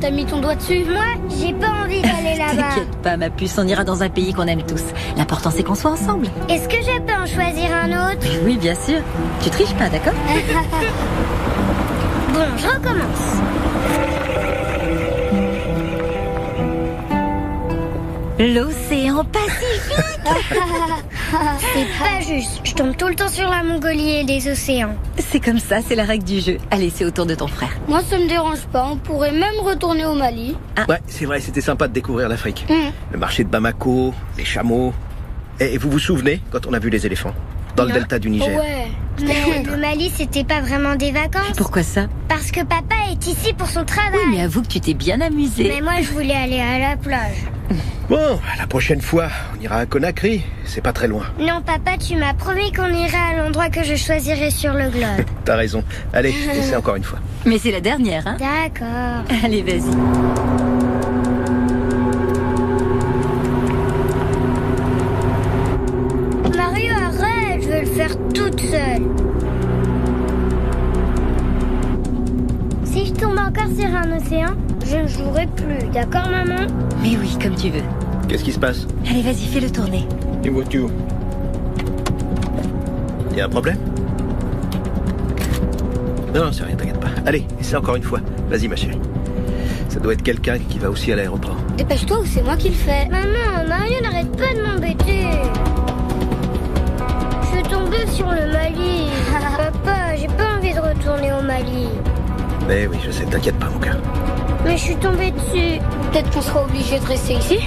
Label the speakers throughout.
Speaker 1: t'as mis ton doigt dessus.
Speaker 2: Moi, j'ai pas envie d'aller là-bas.
Speaker 3: T'inquiète pas, ma puce, on ira dans un pays qu'on aime tous. L'important, c'est qu'on soit ensemble.
Speaker 2: Est-ce que je peux en choisir un autre?
Speaker 3: Oui, bien sûr. Tu triches pas, d'accord?
Speaker 2: Bon, je recommence.
Speaker 3: L'océan Pacifique.
Speaker 2: C'est pas juste. Je tombe tout le temps sur la Mongolie et les océans.
Speaker 3: C'est comme ça, c'est la règle du jeu. Allez, c'est au tour de ton frère.
Speaker 1: Moi, ça me dérange pas. On pourrait même retourner au Mali.
Speaker 4: Ouais, c'est vrai, c'était sympa de découvrir l'Afrique. Le marché de Bamako, les chameaux. Et vous vous souvenez quand on a vu les éléphants dans le delta du Niger?
Speaker 1: Ouais.
Speaker 2: Mais le Mali, c'était pas vraiment des vacances.
Speaker 3: Pourquoi ça?
Speaker 2: Parce que papa est ici pour son travail.
Speaker 3: Oui, mais avoue que tu t'es bien amusé.
Speaker 2: Mais moi, je voulais aller à la plage.
Speaker 4: Bon, la prochaine fois, on ira à Conakry. C'est pas très loin.
Speaker 2: Non, papa, tu m'as promis qu'on irait à l'endroit que je choisirais sur le globe.
Speaker 4: T'as raison. Allez, essaie encore une fois.
Speaker 3: Mais c'est la dernière, hein?
Speaker 2: D'accord.
Speaker 3: Allez, vas-y.
Speaker 2: Mario, arrête, je veux le faire toute seule. Si je tombe encore sur un océan, je ne jouerai plus, d'accord maman?
Speaker 3: Mais oui, comme tu veux.
Speaker 4: Qu'est-ce qui se passe?
Speaker 3: Allez, vas-y, fais le tourner.
Speaker 4: Une voiture. Y a un problème? Non, c'est rien, t'inquiète pas. Allez, essaie encore une fois. Vas-y, ma chérie. Ça doit être quelqu'un qui va aussi à l'aéroport.
Speaker 1: Dépêche-toi ou c'est moi qui le fais.
Speaker 2: Maman, Mario n'arrête pas de m'embêter. Je suis tombée sur le Mali. Papa, j'ai pas envie de retourner au Mali.
Speaker 4: Mais oui, je sais, t'inquiète pas, mon cœur.
Speaker 2: Mais je suis tombée dessus.
Speaker 1: Peut-être qu'on sera obligé de rester ici.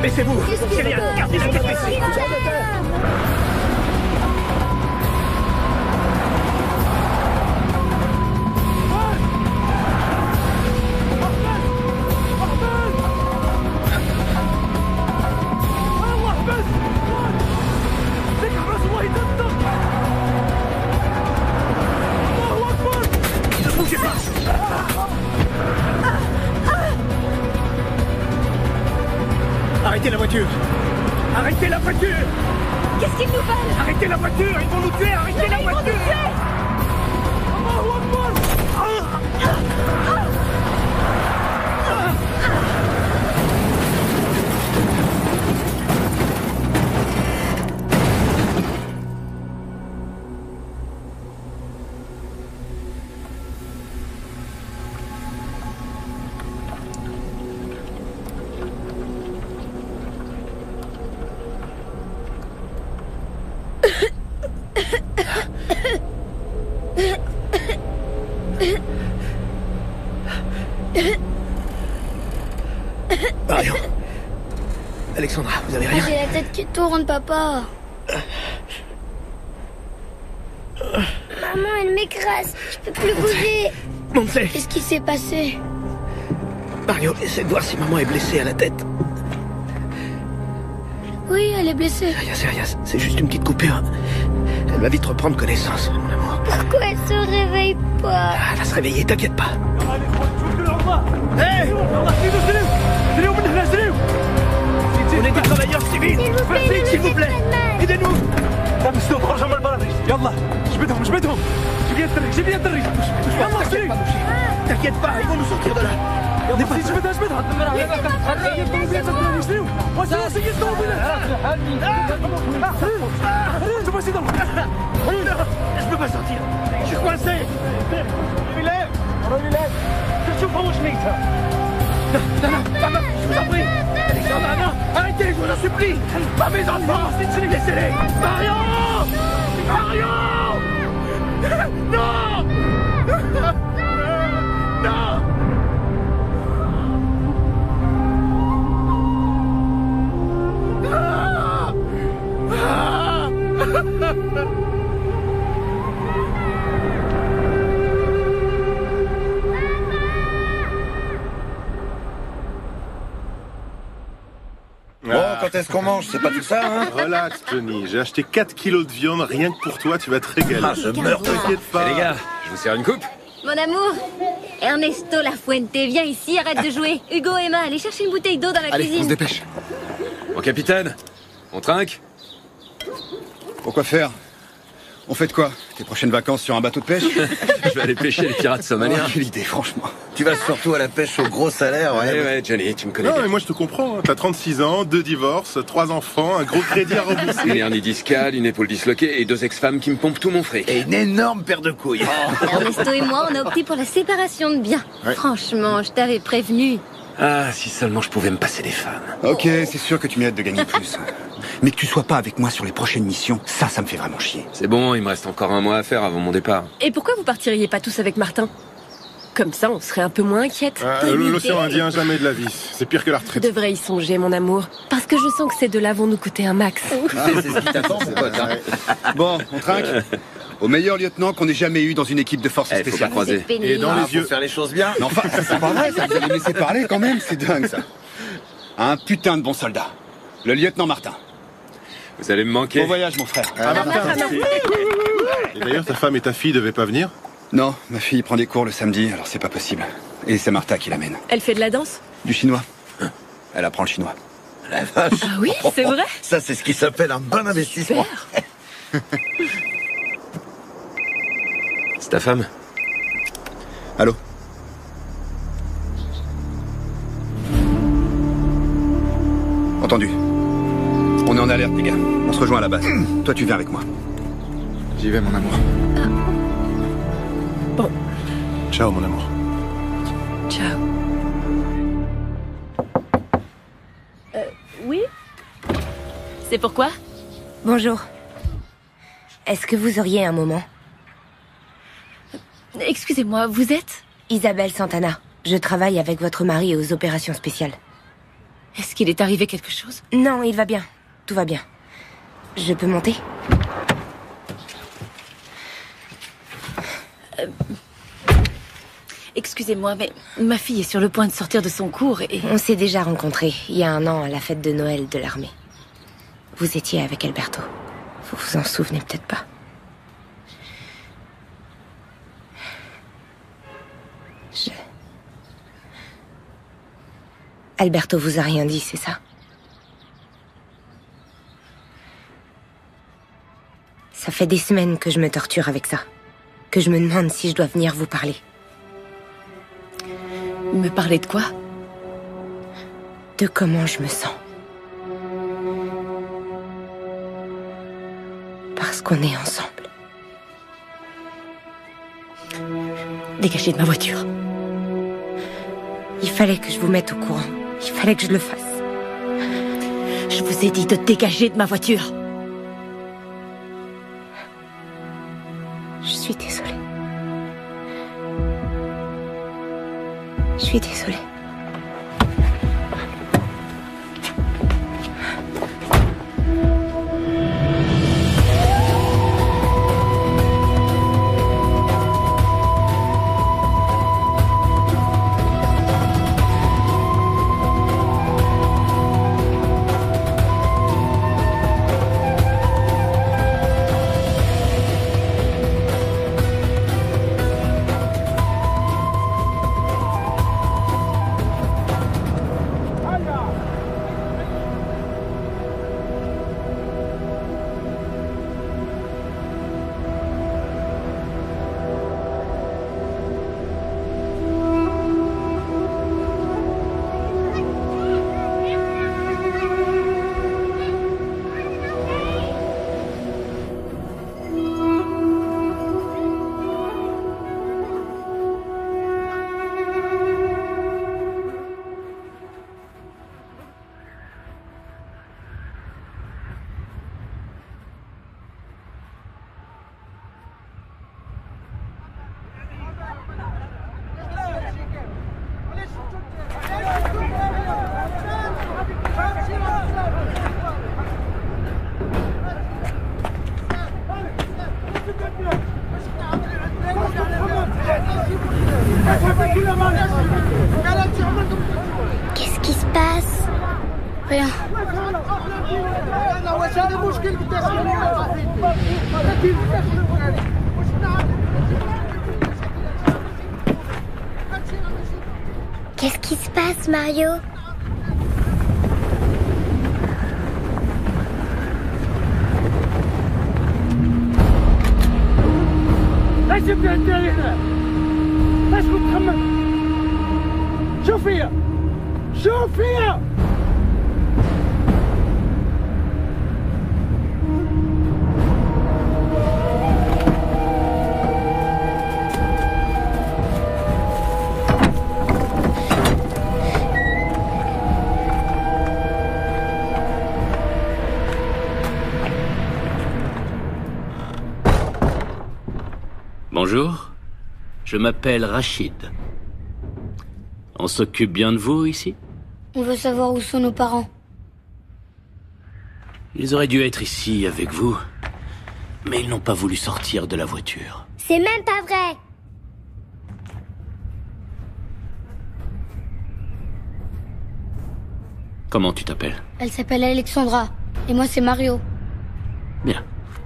Speaker 4: Mais c'est vous! C'est rien! Gardez la tête ici! Ne bougez pas! Arrêtez la voiture! Arrêtez la voiture!
Speaker 3: Qu'est-ce qu'ils nous veulent?
Speaker 4: Arrêtez la voiture! Ils vont nous tuer! Arrêtez la voiture! Marion. Alexandra, vous avez rien?
Speaker 1: J'ai la tête qui tourne, papa.
Speaker 2: Maman, elle m'écrase. Je peux plus bouger.
Speaker 4: Montez!
Speaker 1: Qu'est-ce qui s'est passé?
Speaker 4: Mario, essaie de voir si maman est blessée à la tête.
Speaker 1: Oui, elle est blessée.
Speaker 4: C'est rien, c'est juste une petite coupure. Elle va vite reprendre connaissance, mon amour.
Speaker 2: Pourquoi elle se réveille pas?
Speaker 4: Ah, elle va se réveiller, t'inquiète pas. Hé! On est des travailleurs civils! S'il vous plaît! Aidez-nous! T'inquiète pas, ils vont nous sortir de là! Je peux pas sortir! Je suis coincé! Non, papa, je vous en prie! Alexandra, non! Arrêtez, je vous en supplie! Pas mes enfants! Laissez-les! Marion! Marion! Non! Non!
Speaker 5: Bon, quand est-ce qu'on mange? C'est pas tout ça, hein?
Speaker 6: Relax, Johnny. J'ai acheté 4 kilos de viande rien que pour toi. Tu vas te régaler.
Speaker 5: Ah, je meurs.
Speaker 6: T'inquiète pas.
Speaker 7: Les gars, je vous sers une coupe?
Speaker 3: Mon amour, Ernesto Lafuente, viens ici, arrête de jouer. Hugo, Emma, allez chercher une bouteille d'eau dans la
Speaker 7: Allez, on
Speaker 3: cuisine.
Speaker 7: se dépêche. Mon capitaine, on trinque?
Speaker 8: Pourquoi faire? On fait de quoi? Tes prochaines vacances sur un bateau de pêche?
Speaker 7: Je vais aller pêcher les pirates somaliens.
Speaker 8: Quelle idée, franchement.
Speaker 5: Tu vas surtout à la pêche au gros salaire, ouais.
Speaker 7: Ouais, Johnny, tu me connais
Speaker 6: Non,
Speaker 7: bien.
Speaker 6: mais moi je te comprends. T'as 36 ans, 2 divorces, 3 enfants, un gros crédit à rembourser.
Speaker 7: Une hernie discale, une épaule disloquée et 2 ex-femmes qui me pompent tout mon fric.
Speaker 5: Et une énorme paire de couilles.
Speaker 2: Ernesto et moi, on a opté pour la séparation de biens.
Speaker 6: Ouais.
Speaker 2: Franchement, je t'avais prévenu.
Speaker 7: Ah, si seulement je pouvais me passer des femmes.
Speaker 8: Ok, c'est sûr que tu mérites de gagner plus. Mais que tu sois pas avec moi sur les prochaines missions, ça me fait vraiment chier.
Speaker 7: C'est bon, il me reste encore un mois à faire avant mon départ.
Speaker 9: Et pourquoi vous partiriez pas tous avec Martin? Comme ça, on serait un peu moins inquiète.
Speaker 6: L'océan Indien, jamais de la vie. C'est pire que la
Speaker 9: Tu
Speaker 6: retraite.
Speaker 9: devrais y songer, mon amour. Parce que je sens que ces deux-là vont nous coûter un max.
Speaker 5: C'est ce qui t'attend, mon pote. Hein.
Speaker 8: Bon, on trinque. Au meilleur lieutenant qu'on ait jamais eu dans une équipe de forces
Speaker 7: Faut pas
Speaker 8: spéciales.
Speaker 7: croiser.
Speaker 6: Et dans les
Speaker 5: Faut
Speaker 6: yeux.
Speaker 5: faire les choses bien.
Speaker 8: Mais enfin, c'est pas vrai, ça, vous allez me laisser parler quand même, c'est dingue ça. Un putain de bon soldat. Le lieutenant Martin.
Speaker 7: Vous allez me manquer.
Speaker 8: Bon voyage, mon frère.
Speaker 6: Ah, Martin, et d'ailleurs, ta femme et ta fille devaient pas venir?
Speaker 8: Non, ma fille prend des cours le samedi, alors c'est pas possible. Et c'est Martha qui l'amène.
Speaker 9: Elle fait de la danse?
Speaker 8: Du chinois. Elle apprend le chinois.
Speaker 5: La vache.
Speaker 9: Ah oui, c'est vrai?
Speaker 5: Ça, c'est ce qui s'appelle un bon investissement.
Speaker 7: C'est ta femme?
Speaker 8: Allô? Entendu. On est en alerte, les gars. On se rejoint à la base. Toi, tu viens avec moi.
Speaker 5: J'y vais, mon amour.
Speaker 9: Bon,
Speaker 6: Ciao, mon amour.
Speaker 9: ciao. Oui? C'est pourquoi?
Speaker 10: Bonjour. Est-ce que vous auriez un moment?
Speaker 9: Excusez-moi, vous êtes?
Speaker 10: Isabelle Santana. Je travaille avec votre mari aux opérations spéciales.
Speaker 9: Est-ce qu'il est arrivé quelque chose?
Speaker 10: Non, il va bien. Tout va bien. Je peux monter?
Speaker 9: Excusez-moi, mais ma fille est sur le point de sortir de son cours et...
Speaker 10: On s'est déjà rencontrés il y a un an à la fête de Noël de l'armée. Vous étiez avec Alberto. Vous vous en souvenez peut-être pas. Alberto vous a rien dit, c'est ça? Ça fait des semaines que je me torture avec ça. Que je me demande si je dois venir vous parler.
Speaker 9: Me parler de quoi?
Speaker 10: De comment je me sens. Parce qu'on est ensemble.
Speaker 9: Dégagez de ma voiture.
Speaker 10: Il fallait que je vous mette au courant. Il fallait que je le fasse.
Speaker 9: Je vous ai dit de dégager de ma voiture.
Speaker 10: Je suis désolée. Je suis désolée.
Speaker 2: Qu'est-ce qui se passe?
Speaker 1: Rien.
Speaker 2: Qu'est-ce qui se passe, Mario?
Speaker 4: عايز تهدي هنا ايش كنت تخمم شوف فيها شوف فيها
Speaker 11: Bonjour, je m'appelle Rachid. On s'occupe bien de vous ici?
Speaker 1: On veut savoir où sont nos parents.
Speaker 11: Ils auraient dû être ici avec vous, mais ils n'ont pas voulu sortir de la voiture.
Speaker 2: C'est même pas vrai.
Speaker 11: Comment tu t'appelles?
Speaker 1: Elle s'appelle Alexandra. Et moi, c'est Mario.
Speaker 11: Bien.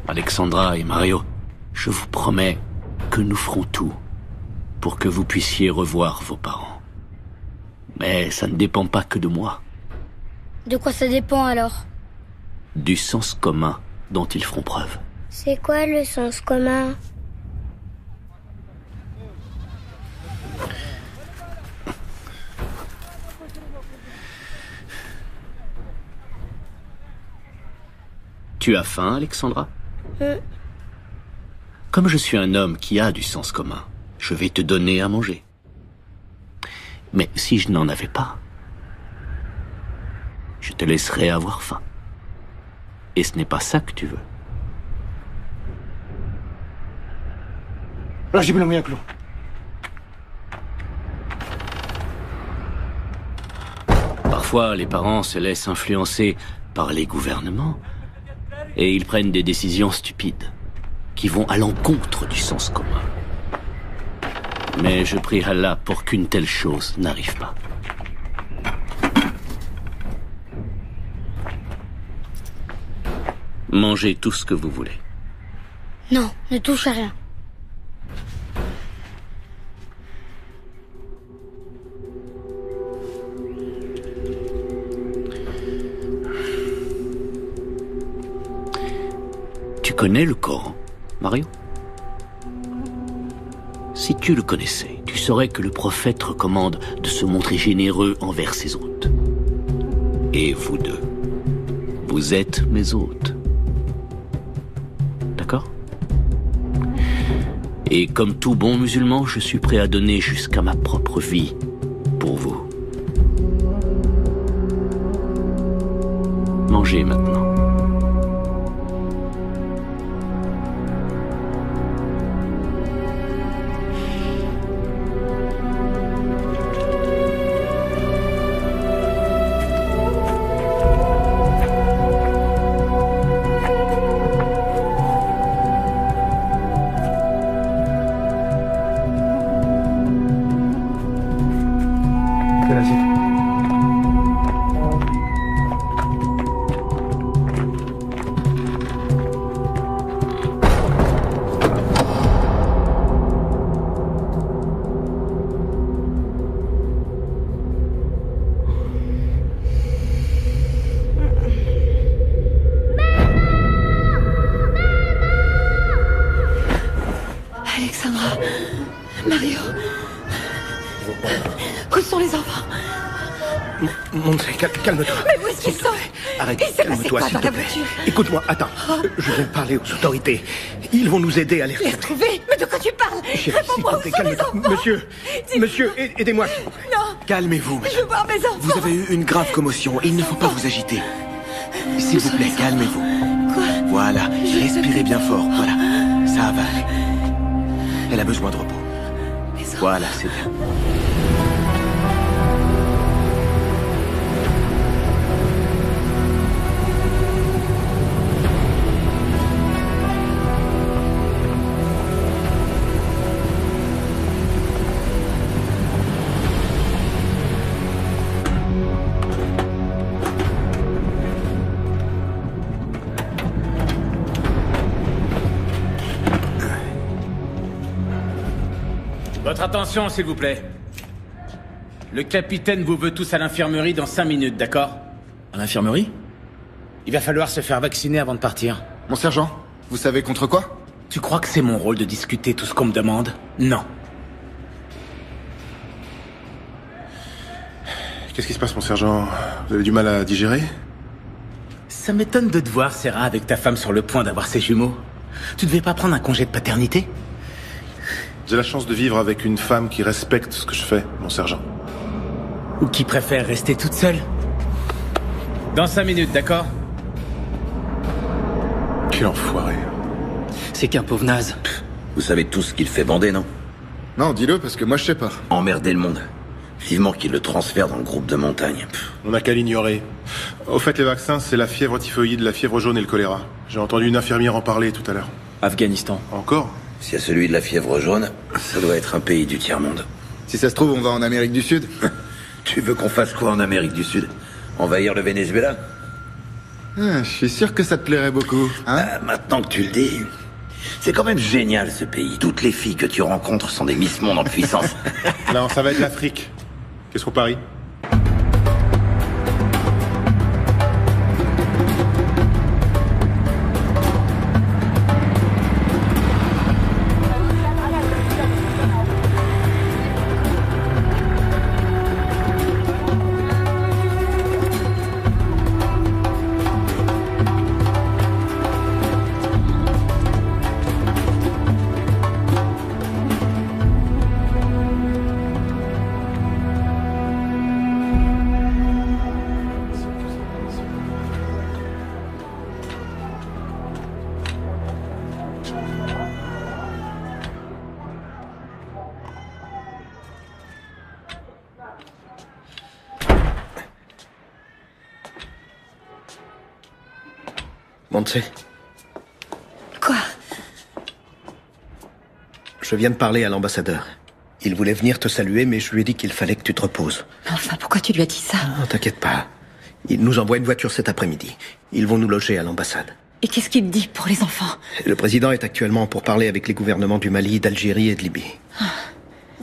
Speaker 11: Alexandra et Mario, je vous promets que nous ferons tout pour que vous puissiez revoir vos parents. Mais ça ne dépend pas que de moi.
Speaker 1: De quoi ça dépend alors?
Speaker 11: Du sens commun dont ils feront preuve.
Speaker 2: C'est quoi le sens commun?
Speaker 11: Tu as faim, Alexandra? Comme je suis un homme qui a du sens commun, je vais te donner à manger. Mais si je n'en avais pas, je te laisserai avoir faim. Et ce n'est pas ça que tu veux. Parfois, les parents se laissent influencer par les gouvernements et ils prennent des décisions stupides qui vont à l'encontre du sens commun. Mais je prie Allah pour qu'une telle chose n'arrive pas. Mangez tout ce que vous voulez.
Speaker 1: Non, ne touche à rien.
Speaker 11: Tu connais le Coran, Mario? Si tu le connaissais, tu saurais que le prophète recommande de se montrer généreux envers ses hôtes. Et vous deux, vous êtes mes hôtes. D'accord? Et comme tout bon musulman, je suis prêt à donner jusqu'à ma propre vie pour vous. Mangez maintenant.
Speaker 9: Mario. Où sont les enfants?
Speaker 4: Montrez, calme-toi.
Speaker 9: Mais où est-ce qu'ils sont?
Speaker 4: Arrête, calme-toi, s'il te plaît. Écoute-moi, attends. Je viens de parler aux autorités. Ils vont nous aider à les retrouver.
Speaker 9: Les retrouver? Mais de quoi tu parles? Réponds-moi, où sont les enfants?
Speaker 4: Monsieur, aidez-moi.
Speaker 9: Non.
Speaker 12: Calmez-vous, madame.
Speaker 9: Je veux voir mes enfants.
Speaker 12: Vous avez eu une grave commotion. Il ne faut pas vous agiter. S'il vous plaît, calmez-vous.
Speaker 9: Quoi?
Speaker 12: Voilà, respirez bien fort. Voilà, ça va aller. Elle a besoin de repos. Voilà, c'est bien.
Speaker 13: Votre attention, s'il vous plaît. Le capitaine vous veut tous à l'infirmerie dans 5 minutes, d'accord?
Speaker 12: À l'infirmerie?
Speaker 13: Il va falloir se faire vacciner avant de partir.
Speaker 5: Mon sergent, vous savez contre quoi?
Speaker 13: Tu crois que c'est mon rôle de discuter tout ce qu'on me demande? Non.
Speaker 6: Qu'est-ce qui se passe, mon sergent? Vous avez du mal à digérer?
Speaker 13: Ça m'étonne de te voir, Sarah, avec ta femme sur le point d'avoir ses jumeaux. Tu devais pas prendre un congé de paternité?
Speaker 6: J'ai la chance de vivre avec une femme qui respecte ce que je fais, mon sergent.
Speaker 13: Ou qui préfère rester toute seule? Dans 5 minutes, d'accord?
Speaker 6: Quel enfoiré.
Speaker 12: C'est qu'un pauvre naze.
Speaker 14: Vous savez tous ce qu'il fait bander, non?
Speaker 5: Non, dis-le, parce que moi je sais pas.
Speaker 14: Emmerder le monde. Vivement qu'il le transfère dans le groupe de montagne.
Speaker 6: On n'a qu'à l'ignorer. Au fait, les vaccins, c'est la fièvre typhoïde, la fièvre jaune et le choléra. J'ai entendu une infirmière en parler tout à l'heure.
Speaker 12: Afghanistan.
Speaker 6: Encore?
Speaker 14: S'il y a celui de la fièvre jaune, ça doit être un pays du tiers-monde.
Speaker 5: Si ça se trouve, on va en Amérique du Sud.
Speaker 14: Tu veux qu'on fasse quoi en Amérique du Sud? Envahir le Venezuela?
Speaker 5: Je suis sûr que ça te plairait beaucoup. Hein?
Speaker 14: Maintenant que tu le dis, c'est quand même génial ce pays. Toutes les filles que tu rencontres sont des Miss Monde en puissance.
Speaker 6: Non, ça va être l'Afrique. Qu'est-ce qu'on parie?
Speaker 12: Montse,
Speaker 15: Quoi?
Speaker 12: je viens de parler à l'ambassadeur. Il voulait venir te saluer, mais je lui ai dit qu'il fallait que tu te reposes.
Speaker 15: Mais enfin, pourquoi tu lui as dit ça?
Speaker 12: Non, t'inquiète pas. Il nous envoie une voiture cet après-midi. Ils vont nous loger à l'ambassade.
Speaker 15: Et qu'est-ce qu'il dit pour les enfants?
Speaker 12: Le président est actuellement pour parler avec les gouvernements du Mali, d'Algérie et de Libye.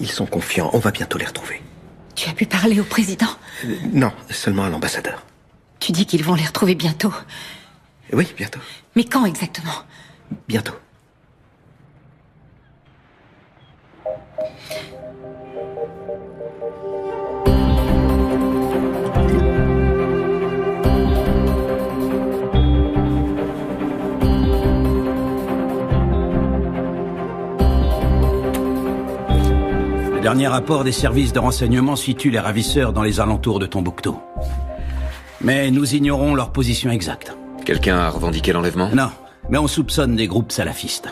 Speaker 12: Ils sont confiants, on va bientôt les retrouver.
Speaker 15: Tu as pu parler au président?
Speaker 12: Non, seulement à l'ambassadeur.
Speaker 15: Tu dis qu'ils vont les retrouver bientôt.
Speaker 12: Oui, bientôt.
Speaker 15: Mais quand exactement?
Speaker 12: Bientôt.
Speaker 11: Le dernier rapport des services de renseignement situe les ravisseurs dans les alentours de Tombouctou. Mais nous ignorons leur position exacte.
Speaker 7: Quelqu'un a revendiqué l'enlèvement?
Speaker 11: Non, mais on soupçonne des groupes salafistes.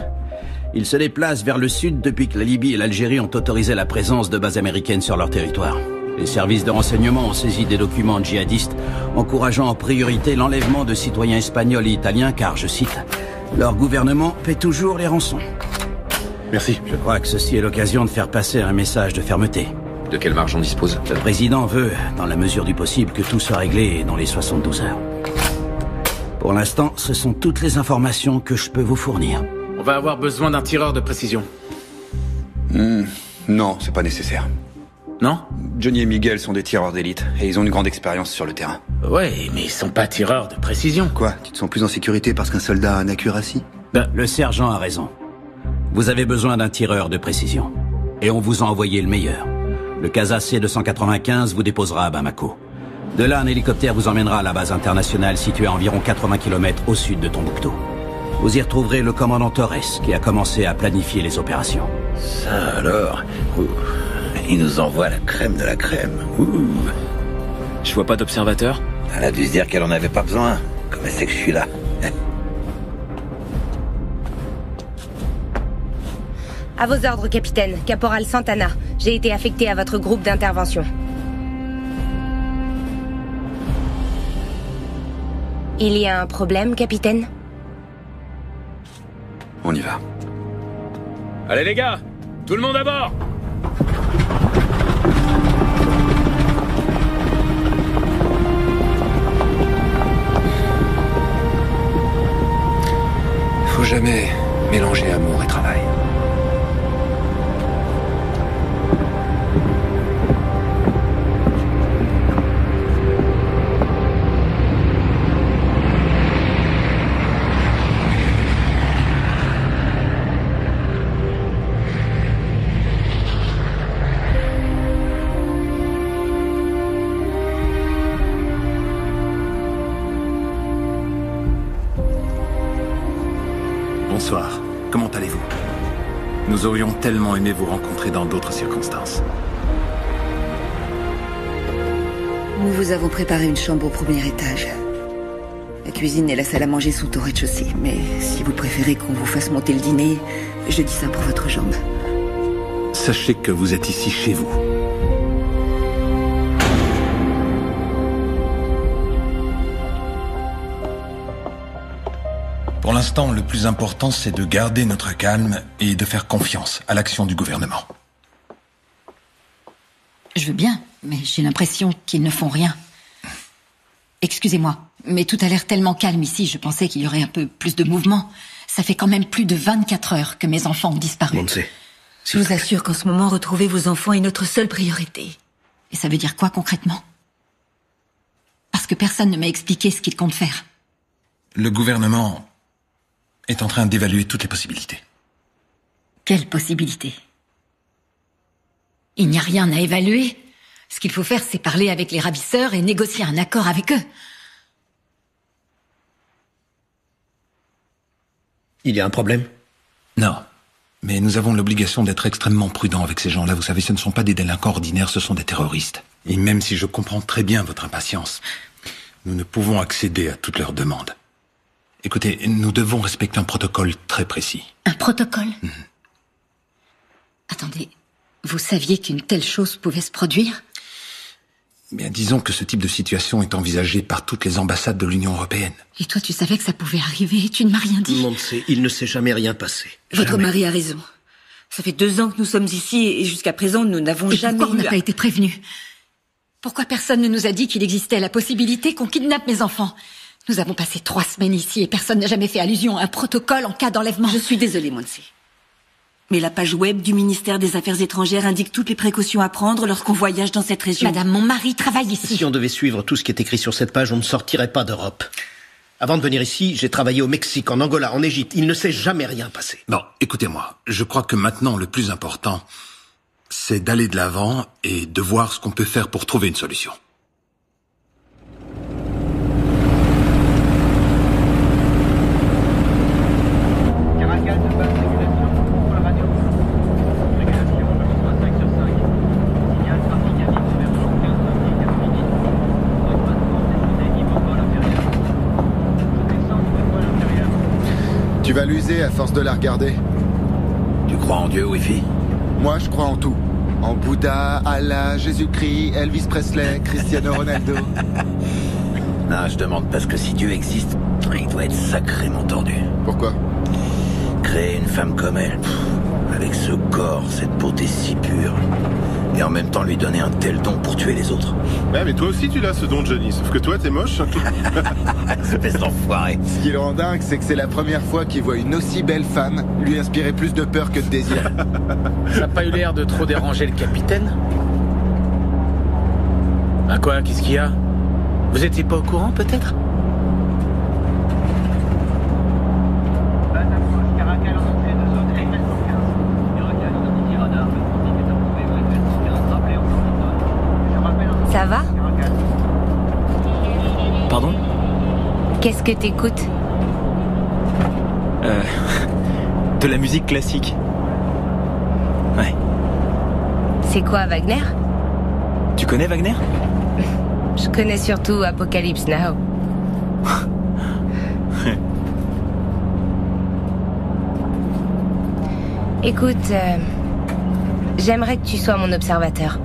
Speaker 11: Ils se déplacent vers le sud depuis que la Libye et l'Algérie ont autorisé la présence de bases américaines sur leur territoire. Les services de renseignement ont saisi des documents djihadistes encourageant en priorité l'enlèvement de citoyens espagnols et italiens car, je cite, « leur gouvernement paie toujours les rançons ».
Speaker 6: Merci.
Speaker 11: Je crois que ceci est l'occasion de faire passer un message de fermeté.
Speaker 7: De quelle marge on dispose?
Speaker 11: Le président veut, dans la mesure du possible, que tout soit réglé dans les 72 heures. Pour l'instant, ce sont toutes les informations que je peux vous fournir.
Speaker 13: On va avoir besoin d'un tireur de précision.
Speaker 8: Non, c'est pas nécessaire.
Speaker 13: Non?
Speaker 8: Johnny et Miguel sont des tireurs d'élite, et ils ont une grande expérience sur le terrain.
Speaker 13: Ouais, mais ils sont pas tireurs de précision.
Speaker 8: Quoi? Tu te sens plus en sécurité parce qu'un soldat a un accuracy?
Speaker 11: Le sergent a raison. Vous avez besoin d'un tireur de précision. Et on vous a envoyé le meilleur. Le Casa C-295 vous déposera à Bamako. De là, un hélicoptère vous emmènera à la base internationale située à environ 80 km au sud de Tombouctou. Vous y retrouverez le commandant Torres qui a commencé à planifier les opérations.
Speaker 14: Ça alors? Il nous envoie la crème de la crème.
Speaker 12: Je vois pas d'observateur.
Speaker 14: Elle a dû se dire qu'elle en avait pas besoin. Comme elle sait que je suis là.
Speaker 10: À vos ordres, capitaine. Caporal Santana. J'ai été affecté à votre groupe d'intervention. Il y a un problème, capitaine?
Speaker 8: On y va.
Speaker 13: Allez les gars, tout le monde à bord!
Speaker 7: Faut jamais mélanger amour et travail.
Speaker 16: comment allez-vous? Nous aurions tellement aimé vous rencontrer dans d'autres circonstances.
Speaker 15: Nous vous avons préparé une chambre au premier étage. La cuisine et la salle à manger sont au rez-de-chaussée. Mais si vous préférez qu'on vous fasse monter le dîner, je dis ça pour votre jambe.
Speaker 16: Sachez que vous êtes ici chez vous.
Speaker 17: Pour l'instant, le plus important, c'est de garder notre calme et de faire confiance à l'action du gouvernement.
Speaker 15: Je veux bien, mais j'ai l'impression qu'ils ne font rien. Excusez-moi, mais tout a l'air tellement calme ici, je pensais qu'il y aurait un peu plus de mouvement. Ça fait quand même plus de 24 heures que mes enfants ont disparu. Je vous assure qu'en ce moment, retrouver vos enfants est notre seule priorité. Et ça veut dire quoi concrètement? Parce que personne ne m'a expliqué ce qu'il compte faire.
Speaker 17: Le gouvernement est en train d'évaluer toutes les possibilités.
Speaker 15: Quelle possibilité? Il n'y a rien à évaluer. Ce qu'il faut faire, c'est parler avec les ravisseurs et négocier un accord avec eux.
Speaker 12: Il y a un problème?
Speaker 17: Non. Mais nous avons l'obligation d'être extrêmement prudents avec ces gens-là. Vous savez, ce ne sont pas des délinquants ordinaires, ce sont des terroristes. Et même si je comprends très bien votre impatience, nous ne pouvons accéder à toutes leurs demandes. Écoutez, nous devons respecter un protocole très précis.
Speaker 15: Un protocole? Attendez, vous saviez qu'une telle chose pouvait se produire?
Speaker 17: Bien, disons que ce type de situation est envisagé par toutes les ambassades de l'Union européenne.
Speaker 15: Et toi, tu savais que ça pouvait arriver, tu ne m'as rien dit.
Speaker 12: Montsé, il ne s'est jamais rien passé.
Speaker 15: Votre mari a raison. Ça fait 2 ans que nous sommes ici et jusqu'à présent, nous n'avons jamais
Speaker 1: pourquoi on n'a
Speaker 15: pas été prévenus? Pourquoi personne ne nous a dit qu'il existait la possibilité qu'on kidnappe mes enfants? Nous avons passé 3 semaines ici et personne n'a jamais fait allusion à un protocole en cas d'enlèvement.
Speaker 18: Je suis désolée, Montsé. Mais la page web du ministère des Affaires étrangères indique toutes les précautions à prendre lorsqu'on voyage dans cette région.
Speaker 15: Madame, mon mari travaille ici.
Speaker 12: Si on devait suivre tout ce qui est écrit sur cette page, on ne sortirait pas d'Europe. Avant de venir ici, j'ai travaillé au Mexique, en Angola, en Égypte. Il ne s'est jamais rien passé.
Speaker 17: Bon, écoutez-moi. Je crois que maintenant, le plus important, c'est d'aller de l'avant et de voir ce qu'on peut faire pour trouver une solution.
Speaker 5: Tu vas l'user à force de la regarder.
Speaker 14: Tu crois en Dieu, Wi-Fi?
Speaker 5: Moi, je crois en tout. En Bouddha, Allah, Jésus-Christ, Elvis Presley, Cristiano Ronaldo.
Speaker 14: Non, je demande parce que si Dieu existe, il doit être sacrément tordu.
Speaker 5: Pourquoi?
Speaker 14: Créer une femme comme elle, avec ce corps, cette beauté si pure, et en même temps lui donner un tel don pour tuer les autres.
Speaker 6: Ouais, mais toi aussi tu l'as ce don, Johnny, sauf que toi t'es moche.
Speaker 14: Espèce d'enfoiré.
Speaker 5: Ce qui le rend dingue, c'est que c'est la première fois qu'il voit une aussi belle femme lui inspirer plus de peur que de désir.
Speaker 13: Ça n'a pas eu l'air de trop déranger le capitaine? Ah quoi, qu'est-ce qu'il y a? Vous étiez pas au courant, peut-être?
Speaker 10: Ça va?
Speaker 12: Pardon?
Speaker 10: Qu'est-ce que t'écoutes?
Speaker 12: De la musique classique. Ouais.
Speaker 10: C'est quoi, Wagner?
Speaker 12: Tu connais Wagner?
Speaker 10: Je connais surtout Apocalypse Now. Écoute, j'aimerais que tu sois mon observateur.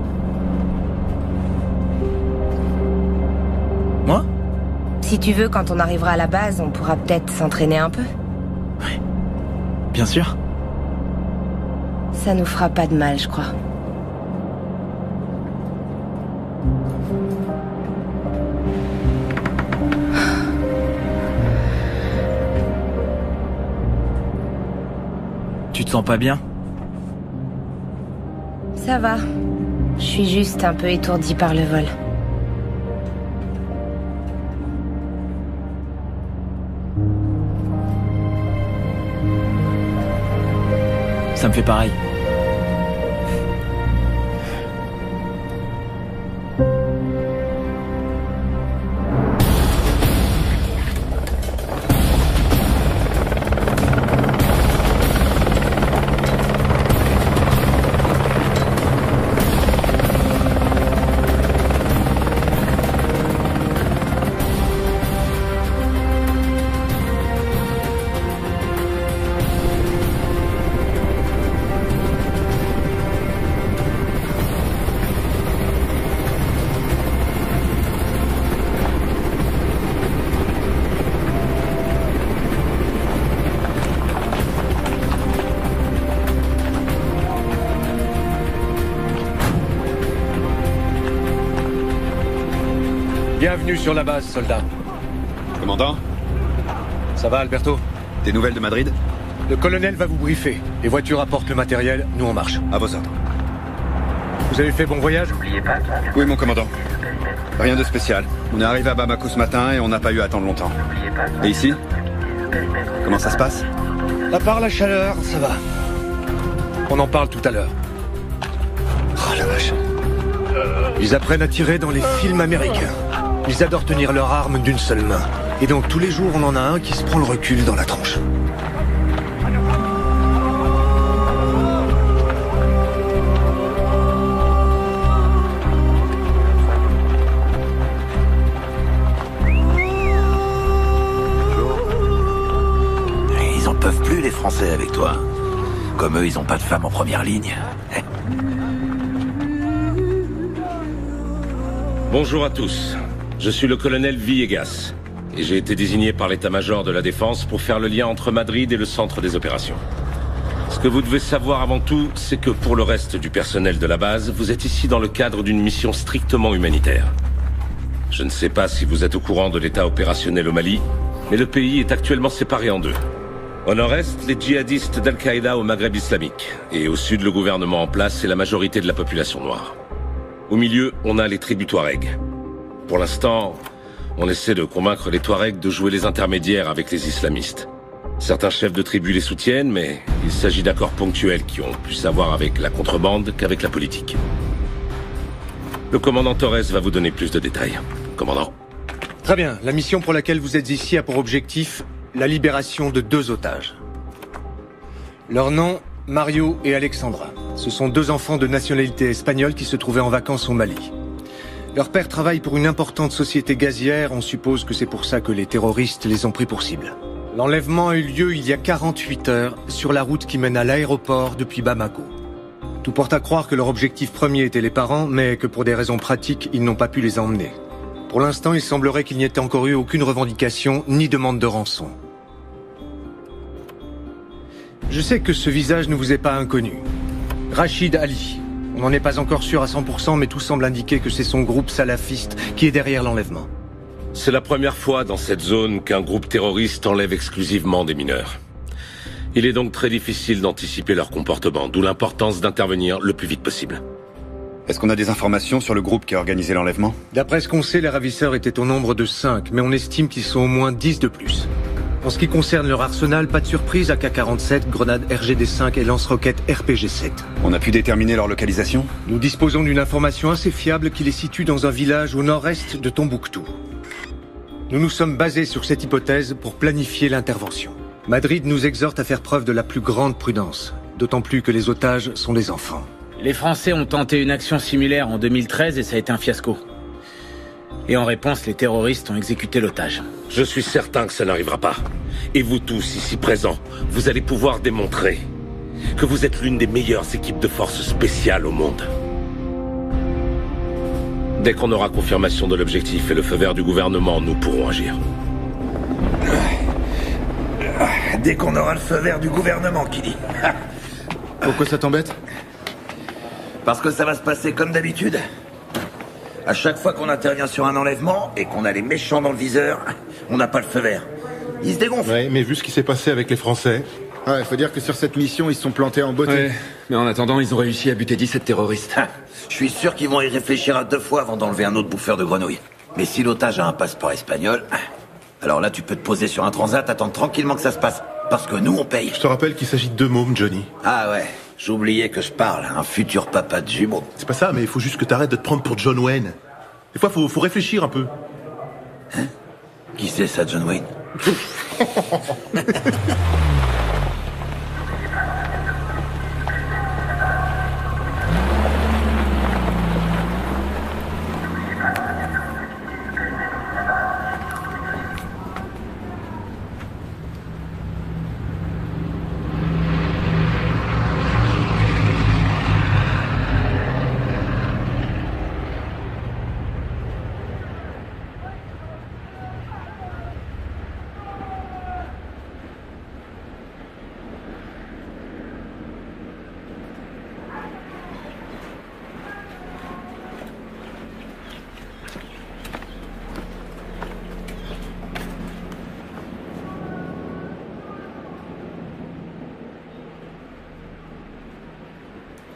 Speaker 12: Moi?
Speaker 10: Si tu veux, quand on arrivera à la base, on pourra peut-être s'entraîner un peu.
Speaker 12: Ouais. Bien sûr.
Speaker 10: Ça nous fera pas de mal, je crois.
Speaker 12: Tu te sens pas bien?
Speaker 10: Ça va. Je suis juste un peu étourdie par le vol.
Speaker 12: Ça me fait pareil.
Speaker 19: Bienvenue sur la base, soldat.
Speaker 8: Commandant?
Speaker 19: Ça va, Alberto?
Speaker 8: Des nouvelles de Madrid?
Speaker 19: Le colonel va vous briefer. Les voitures apportent le matériel, nous on marche.
Speaker 8: À vos ordres.
Speaker 19: Vous avez fait bon voyage?
Speaker 8: Oui, mon commandant. Rien de spécial. On est arrivé à Bamako ce matin et on n'a pas eu à attendre longtemps. Et ici? Comment ça se passe?
Speaker 19: À part la chaleur, ça va. On en parle tout à l'heure. Oh la vache. Ils apprennent à tirer dans les films américains. Ils adorent tenir leur arme d'une seule main. Et donc tous les jours, on en a un qui se prend le recul dans la tronche.
Speaker 14: Ils en peuvent plus, les Français, avec toi. Comme eux, ils ont pas de femmes en première ligne.
Speaker 20: Bonjour à tous. Je suis le colonel Villegas. Et j'ai été désigné par l'état-major de la Défense pour faire le lien entre Madrid et le centre des opérations. Ce que vous devez savoir avant tout, c'est que pour le reste du personnel de la base, vous êtes ici dans le cadre d'une mission strictement humanitaire. Je ne sais pas si vous êtes au courant de l'état opérationnel au Mali, mais le pays est actuellement séparé en deux. Au nord-est, les djihadistes d'Al-Qaïda au Maghreb islamique, et au sud, le gouvernement en place et la majorité de la population noire. Au milieu, on a les tribus Touaregs. Pour l'instant, on essaie de convaincre les Touaregs de jouer les intermédiaires avec les islamistes. Certains chefs de tribus les soutiennent, mais il s'agit d'accords ponctuels qui ont plus à voir avec la contrebande qu'avec la politique. Le commandant Torres va vous donner plus de détails. Commandant.
Speaker 19: Très bien. La mission pour laquelle vous êtes ici a pour objectif la libération de 2 otages. Leur nom, Mario et Alexandra. Ce sont 2 enfants de nationalité espagnole qui se trouvaient en vacances au Mali. Leur père travaille pour une importante société gazière, on suppose que c'est pour ça que les terroristes les ont pris pour cible. L'enlèvement a eu lieu il y a 48 heures, sur la route qui mène à l'aéroport depuis Bamako. Tout porte à croire que leur objectif premier était les parents, mais que pour des raisons pratiques, ils n'ont pas pu les emmener. Pour l'instant, il semblerait qu'il n'y ait encore eu aucune revendication, ni demande de rançon. Je sais que ce visage ne vous est pas inconnu. Rachid Ali. On n'en est pas encore sûr à 100%, mais tout semble indiquer que c'est son groupe salafiste qui est derrière l'enlèvement.
Speaker 20: C'est la première fois dans cette zone qu'un groupe terroriste enlève exclusivement des mineurs. Il est donc très difficile d'anticiper leur comportement, d'où l'importance d'intervenir le plus vite possible.
Speaker 8: Est-ce qu'on a des informations sur le groupe qui a organisé l'enlèvement?
Speaker 19: D'après ce qu'on sait, les ravisseurs étaient au nombre de 5, mais on estime qu'ils sont au moins 10 de plus. En ce qui concerne leur arsenal, pas de surprise, AK-47, grenades RGD-5 et lance-roquettes RPG-7.
Speaker 8: On a pu déterminer leur localisation?
Speaker 19: Nous disposons d'une information assez fiable qui les situe dans un village au nord-est de Tombouctou. Nous nous sommes basés sur cette hypothèse pour planifier l'intervention. Madrid nous exhorte à faire preuve de la plus grande prudence, d'autant plus que les otages sont des enfants.
Speaker 13: Les Français ont tenté une action similaire en 2013 et ça a été un fiasco. Et en réponse, les terroristes ont exécuté l'otage.
Speaker 20: Je suis certain que ça n'arrivera pas. Et vous tous, ici présents, vous allez pouvoir démontrer que vous êtes l'une des meilleures équipes de forces spéciales au monde. Dès qu'on aura confirmation de l'objectif et le feu vert du gouvernement, nous pourrons agir.
Speaker 14: Dès qu'on aura le feu vert du gouvernement, qui dit.
Speaker 5: Pourquoi ça t'embête?
Speaker 14: Parce que ça va se passer comme d'habitude. À chaque fois qu'on intervient sur un enlèvement et qu'on a les méchants dans le viseur, on n'a pas le feu vert. Ils se dégonflent.
Speaker 6: Ouais, mais vu ce qui s'est passé avec les Français...
Speaker 5: Ouais, faut dire que sur cette mission, ils se sont plantés en beauté.
Speaker 7: Ouais, mais en attendant, ils ont réussi à buter 17 terroristes.
Speaker 14: Je suis sûr qu'ils vont y réfléchir à 2 fois avant d'enlever un autre bouffeur de grenouilles. Mais si l'otage a un passeport espagnol, alors là, tu peux te poser sur un transat, attendre tranquillement que ça se passe. Parce que nous, on paye.
Speaker 6: Je te rappelle qu'il s'agit de 2 mômes, Johnny.
Speaker 14: Ah ouais, j'oubliais que je parle, un futur papa de jumeaux.
Speaker 6: C'est pas ça, mais il faut juste que t'arrêtes de te prendre pour John Wayne. Des fois, faut réfléchir un peu.
Speaker 14: Hein? Qui c'est ça, John Wayne?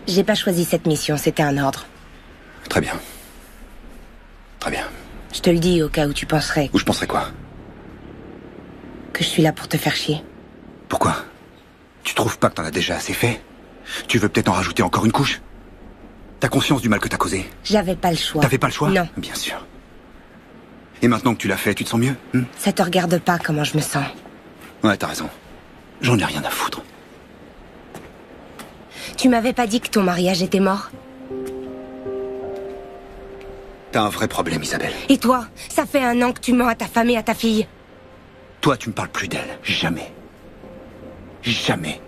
Speaker 10: J'ai pas choisi cette mission, c'était un ordre.
Speaker 8: Très bien. Très bien.
Speaker 10: Je te le dis au cas où tu penserais.
Speaker 8: Ou je penserais quoi?
Speaker 10: Que je suis là pour te faire chier.
Speaker 8: Pourquoi? Tu trouves pas que t'en as déjà assez fait? Tu veux peut-être en rajouter encore une couche? T'as conscience du mal que t'as causé?
Speaker 10: J'avais pas le choix.
Speaker 8: T'avais pas le choix?
Speaker 10: Non.
Speaker 8: Bien sûr. Et maintenant que tu l'as fait, tu te sens mieux?
Speaker 10: Ça te regarde pas comment je me sens.
Speaker 8: Ouais, t'as raison. J'en ai rien à foutre.
Speaker 10: Tu m'avais pas dit que ton mariage était mort?
Speaker 8: T'as un vrai problème, Isabelle.
Speaker 10: Et toi? Ça fait 1 an que tu mens à ta femme et à ta fille.
Speaker 8: Toi, tu me parles plus d'elle. Jamais. Jamais.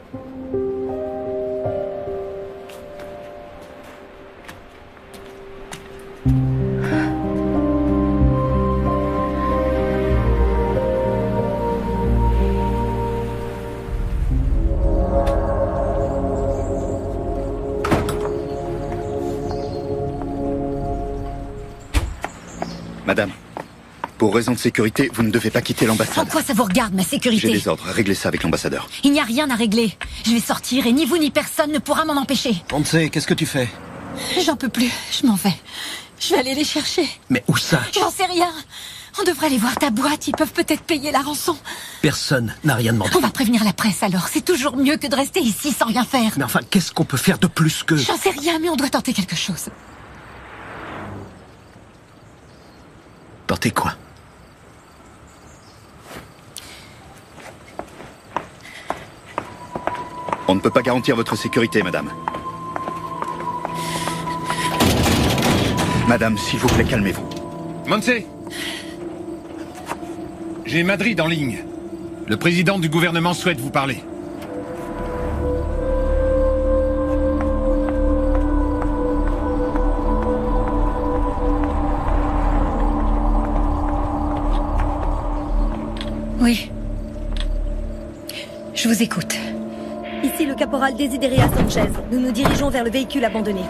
Speaker 8: Madame, pour raison de sécurité, vous ne devez pas quitter l'ambassade.
Speaker 15: En quoi ça vous regarde, ma sécurité?
Speaker 8: J'ai des ordres, réglez ça avec l'ambassadeur.
Speaker 15: Il n'y a rien à régler. Je vais sortir et ni vous ni personne ne pourra m'en empêcher.
Speaker 12: On ne sait, qu'est-ce que tu fais?
Speaker 15: J'en peux plus, je m'en vais. Je vais aller les chercher.
Speaker 12: Mais où ça?
Speaker 15: J'en sais rien. On devrait aller voir ta boîte, ils peuvent peut-être payer la rançon.
Speaker 12: Personne n'a rien demandé.
Speaker 15: On va prévenir la presse alors, c'est toujours mieux que de rester ici sans rien faire.
Speaker 12: Mais enfin, qu'est-ce qu'on peut faire de plus que...
Speaker 15: J'en sais rien, mais on doit tenter quelque chose.
Speaker 12: Tenter quoi?
Speaker 8: On ne peut pas garantir votre sécurité, madame. Madame, s'il vous plaît, calmez-vous.
Speaker 17: Montse, j'ai Madrid en ligne. Le président du gouvernement souhaite vous parler.
Speaker 15: Oui. Je vous écoute.
Speaker 21: Ici le caporal Desideria Sanchez. Nous nous dirigeons vers le véhicule abandonné.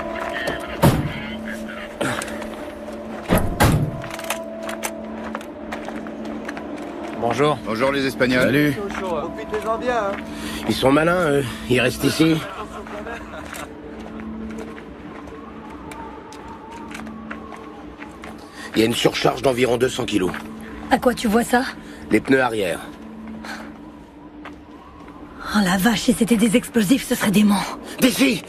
Speaker 13: Bonjour.
Speaker 8: Bonjour les Espagnols.
Speaker 13: Salut.
Speaker 4: Profitez-en bien, hein.
Speaker 13: Ils sont malins, eux. Ils restent ici. Il y a une surcharge d'environ 200 kilos.
Speaker 21: À quoi tu vois ça?
Speaker 13: Les pneus arrière.
Speaker 21: Oh la vache, si c'était des explosifs, ce serait dément.
Speaker 13: D'ici!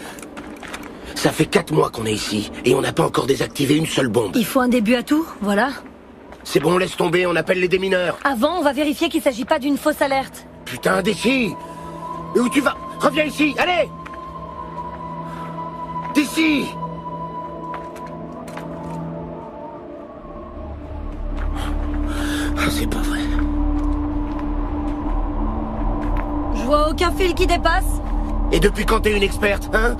Speaker 13: Ça fait 4 mois qu'on est ici, et on n'a pas encore désactivé une seule bombe.
Speaker 21: Il faut un début à tout, voilà.
Speaker 13: C'est bon, laisse tomber, on appelle les démineurs.
Speaker 21: Avant, on va vérifier qu'il s'agit pas d'une fausse alerte.
Speaker 13: Putain, d'ici! Mais où tu vas? Reviens ici, allez! D'ici! C'est pas vrai.
Speaker 21: Je vois aucun fil qui dépasse.
Speaker 13: Et depuis quand t'es une experte, hein?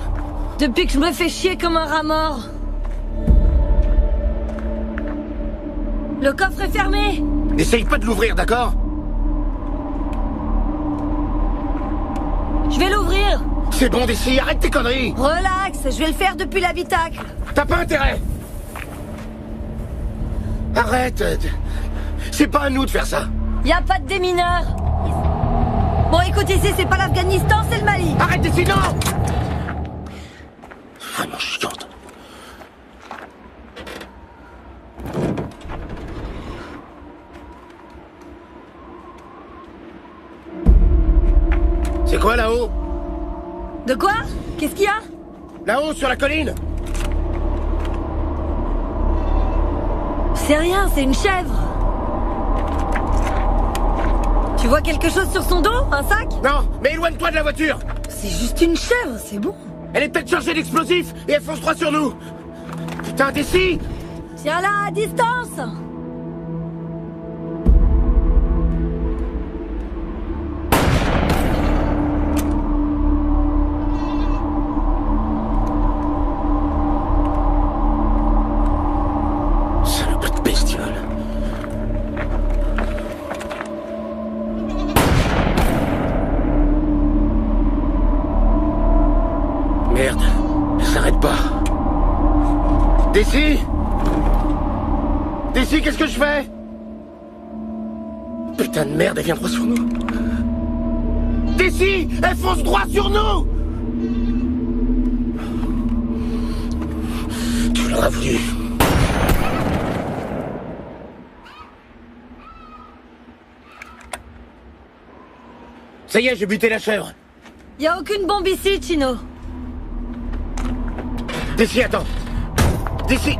Speaker 21: Depuis que je me fais chier comme un rat mort. Le coffre est fermé.
Speaker 13: N'essaye pas de l'ouvrir, d'accord?
Speaker 21: Je vais l'ouvrir.
Speaker 13: C'est bon d'ici, arrête tes conneries.
Speaker 21: Relax, je vais le faire depuis l'habitacle.
Speaker 13: T'as pas intérêt. Arrête. C'est pas à nous de faire ça.
Speaker 21: Y a pas de démineurs. Bon, écoute, ici, c'est pas l'Afghanistan, c'est le Mali.
Speaker 13: Arrête d'ici, non! Vraiment chiante. C'est quoi là-haut?
Speaker 21: De quoi? Qu'est-ce qu'il y a?
Speaker 13: Là-haut, sur la colline.
Speaker 21: C'est rien, c'est une chèvre. Tu vois quelque chose sur son dos? Un sac?
Speaker 13: Non, mais éloigne-toi de la voiture.
Speaker 21: C'est juste une chèvre, c'est bon.
Speaker 13: Elle est peut-être chargée d'explosifs et elle fonce droit sur nous. Putain, d'ici!
Speaker 21: Tiens là, à distance.
Speaker 13: Salope de bestiole. Merde, elle s'arrête pas. D'ici! D'ici, qu'est-ce que je fais? Putain de merde, elle vient droit sur nous. D'ici! Elle fonce droit sur nous!
Speaker 4: l'aurais voulu. Ça y est, j'ai buté la chèvre.
Speaker 21: Y a aucune bombe ici, Chino.
Speaker 4: D'ici, attends. D'ici.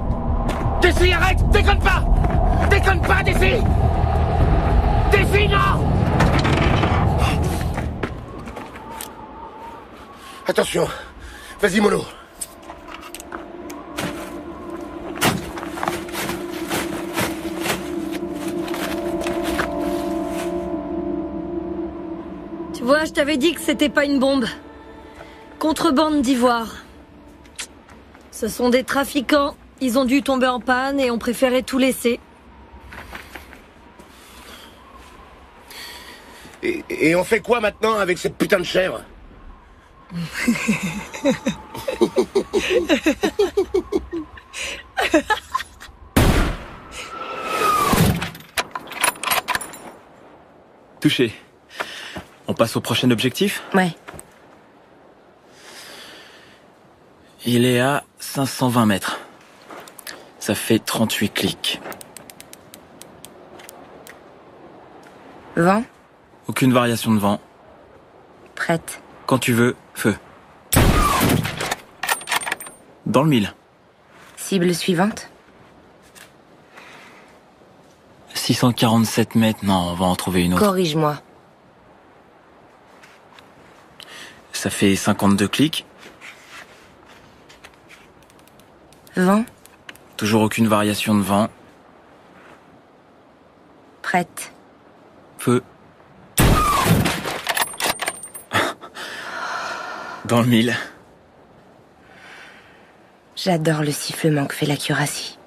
Speaker 4: D'ici, arrête. Déconne pas. Déconne pas, d'ici. D'ici, non. Attention. Vas-y, mollo.
Speaker 21: Tu vois, je t'avais dit que c'était pas une bombe. Contrebande d'ivoire. Ce sont des trafiquants. Ils ont dû tomber en panne et ont préféré tout laisser.
Speaker 4: Et on fait quoi maintenant avec cette putain de chèvre?
Speaker 3: Touché. On passe au prochain objectif?
Speaker 10: Ouais.
Speaker 3: Il est à 520 mètres. Ça fait 38 clics.
Speaker 10: Vent?
Speaker 3: Aucune variation de vent.
Speaker 10: Prête.
Speaker 3: Quand tu veux, feu. Dans le mille.
Speaker 10: Cible suivante?
Speaker 3: 647 mètres, non, on va en trouver une autre.
Speaker 10: Corrige-moi.
Speaker 3: Ça fait 52 clics.
Speaker 10: Vent?
Speaker 3: Toujours aucune variation de vent.
Speaker 10: Prête.
Speaker 3: Feu. Dans le mille.
Speaker 10: J'adore le sifflement que fait la cuirassie.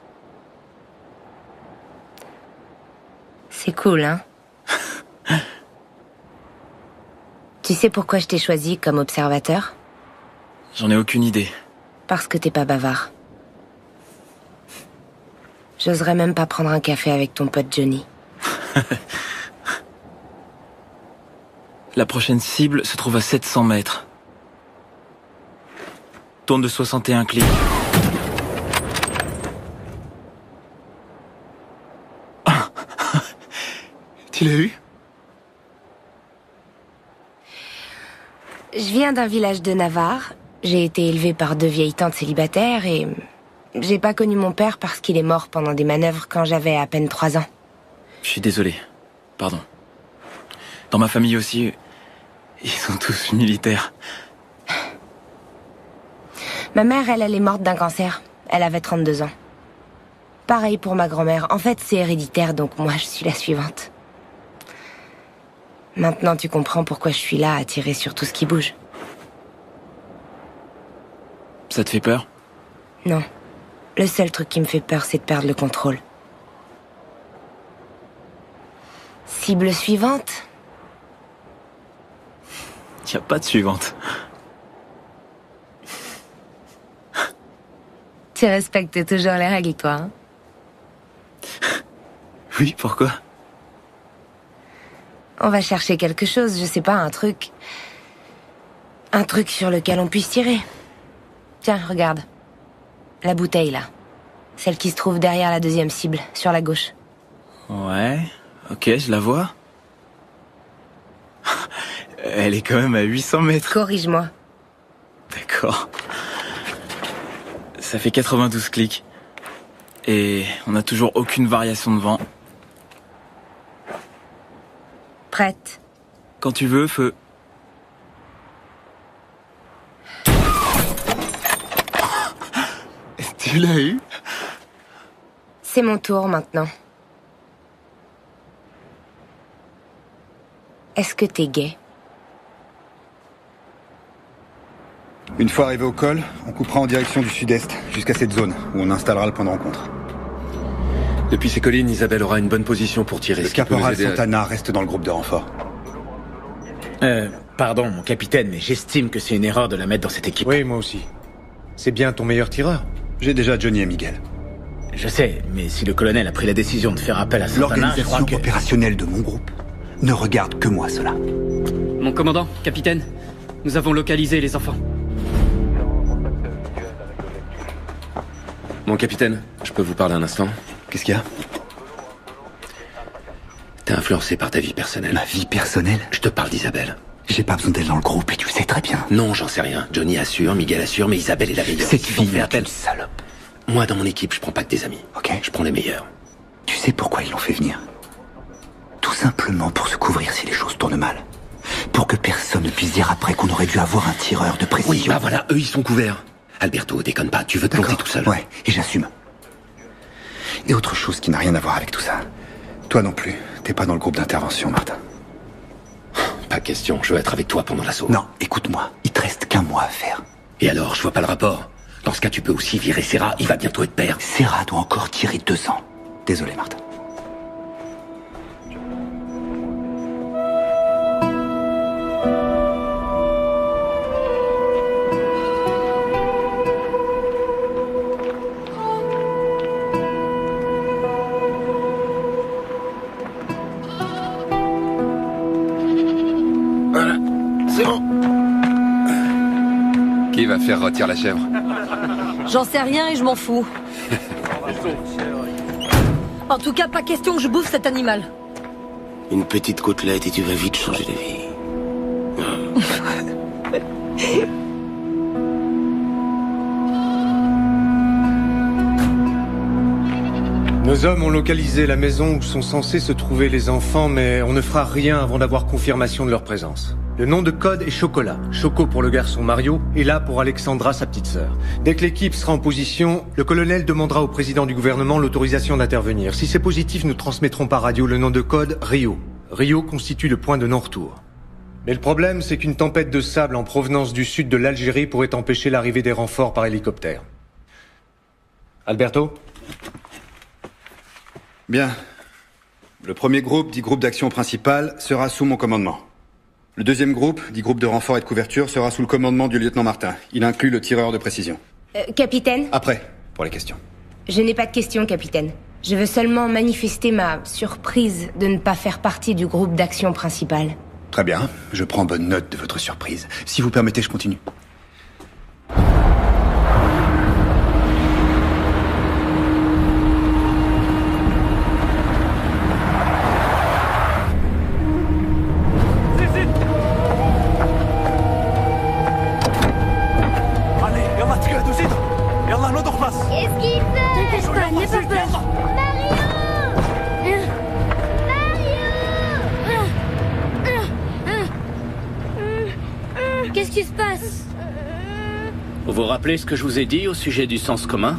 Speaker 10: C'est cool, hein? Tu sais pourquoi je t'ai choisi comme observateur?
Speaker 3: J'en ai aucune idée.
Speaker 10: Parce que t'es pas bavard. J'oserais même pas prendre un café avec ton pote Johnny.
Speaker 3: La prochaine cible se trouve à 700 mètres. Tourne de 61 clics. Tu l'as eu?
Speaker 10: Je viens d'un village de Navarre. J'ai été élevée par 2 vieilles tantes célibataires et j'ai pas connu mon père parce qu'il est mort pendant des manœuvres quand j'avais à peine 3 ans.
Speaker 3: Je suis désolé. Pardon. Dans ma famille aussi, ils sont tous militaires.
Speaker 10: Ma mère, elle est morte d'un cancer. Elle avait 32 ans. Pareil pour ma grand-mère. En fait, c'est héréditaire, donc moi, je suis la suivante. Maintenant, tu comprends pourquoi je suis là à tirer sur tout ce qui bouge.
Speaker 3: Ça te fait peur?
Speaker 10: Non. Le seul truc qui me fait peur, c'est de perdre le contrôle. Cible suivante?
Speaker 3: Y a pas de suivante.
Speaker 10: Tu respectes toujours les règles, toi, hein?
Speaker 3: Oui, pourquoi?
Speaker 10: On va chercher quelque chose, je sais pas, un truc... Un truc sur lequel on puisse tirer. Tiens, regarde. La bouteille, là. Celle qui se trouve derrière la deuxième cible, sur la gauche.
Speaker 3: Ouais, ok, je la vois. Elle est quand même à 800 mètres.
Speaker 10: Corrige-moi.
Speaker 3: D'accord. Ça fait 92 clics. Et on n'a toujours aucune variation de vent.
Speaker 10: Prête.
Speaker 3: Quand tu veux, feu. Tu l'as eu?
Speaker 10: C'est mon tour maintenant. Est-ce que t'es gay?
Speaker 8: Une fois arrivé au col, on coupera en direction du sud-est, jusqu'à cette zone, où on installera le point de rencontre.
Speaker 7: Depuis ces collines, Isabelle aura une bonne position pour tirer.
Speaker 8: Le caporal Santana reste dans le groupe de renfort.
Speaker 13: Pardon, mon capitaine, mais j'estime que c'est une erreur de la mettre dans cette équipe.
Speaker 19: Oui, moi aussi. C'est bien ton meilleur tireur.
Speaker 8: J'ai déjà Johnny et Miguel.
Speaker 13: Je sais, mais si le colonel a pris la décision de faire appel à Santana, je crois
Speaker 8: L'organisation
Speaker 13: que...
Speaker 8: opérationnelle de mon groupe ne regarde que moi, cela.
Speaker 22: Mon commandant, capitaine, nous avons localisé les enfants.
Speaker 7: Mon capitaine, je peux vous parler un instant?
Speaker 8: Qu'est-ce qu'il y a?
Speaker 7: T'es influencé par ta vie personnelle.
Speaker 8: Ma vie personnelle?
Speaker 7: Je te parle d'Isabelle.
Speaker 8: J'ai pas besoin d'elle dans le groupe et tu le sais très bien.
Speaker 7: Non, j'en sais rien. Johnny assure, Miguel assure, mais Isabelle est la meilleure.
Speaker 8: Cette fille
Speaker 7: fait
Speaker 8: est
Speaker 7: appel.
Speaker 8: une salope.
Speaker 7: Moi, dans mon équipe, je prends pas que des amis.
Speaker 8: Ok.
Speaker 7: Je prends les meilleurs.
Speaker 8: Tu sais pourquoi ils l'ont fait venir? Tout simplement pour se couvrir si les choses tournent mal. Pour que personne ne puisse dire après qu'on aurait dû avoir un tireur de précision.
Speaker 7: Oui, bah voilà, eux ils sont couverts. Alberto, déconne pas, tu veux te planter tout seul.
Speaker 8: Ouais, et j'assume. Et autre chose qui n'a rien à voir avec tout ça. Toi non plus, t'es pas dans le groupe d'intervention, Martin.
Speaker 7: Pas question, je veux être avec toi pendant l'assaut.
Speaker 8: Non, écoute-moi, il te reste qu'un mois à faire.
Speaker 7: Et alors, je vois pas le rapport. Dans ce cas, tu peux aussi virer Serra, il va bientôt être père.
Speaker 8: Serra doit encore tirer 2 ans. Désolé, Martin.
Speaker 7: Voilà, c'est bon.
Speaker 8: Qui va faire rôtir la chèvre?
Speaker 21: J'en sais rien et je m'en fous. En tout cas, pas question que je bouffe cet animal.
Speaker 11: Une petite côtelette et tu vas vite changer d'avis.
Speaker 19: Nos hommes ont localisé la maison où sont censés se trouver les enfants, mais on ne fera rien avant d'avoir confirmation de leur présence. Le nom de code est Chocolat. Choco pour le garçon Mario, et là pour Alexandra, sa petite sœur. Dès que l'équipe sera en position, le colonel demandera au président du gouvernement l'autorisation d'intervenir. Si c'est positif, nous transmettrons par radio le nom de code Rio. Rio constitue le point de non-retour. Mais le problème, c'est qu'une tempête de sable en provenance du sud de l'Algérie pourrait empêcher l'arrivée des renforts par hélicoptère. Alberto ?
Speaker 8: Bien. Le premier groupe, dit groupe d'action principal, sera sous mon commandement. Le deuxième groupe, dit groupe de renfort et de couverture, sera sous le commandement du lieutenant Martin. Il inclut le tireur de précision.
Speaker 10: Capitaine?
Speaker 8: Après, pour les questions.
Speaker 10: Je n'ai pas de questions, capitaine. Je veux seulement manifester ma surprise de ne pas faire partie du groupe d'action principal.
Speaker 8: Très bien, je prends bonne note de votre surprise. Si vous permettez, je continue.
Speaker 1: Qu'est-ce qui se passe?
Speaker 11: Vous vous rappelez ce que je vous ai dit au sujet du sens commun?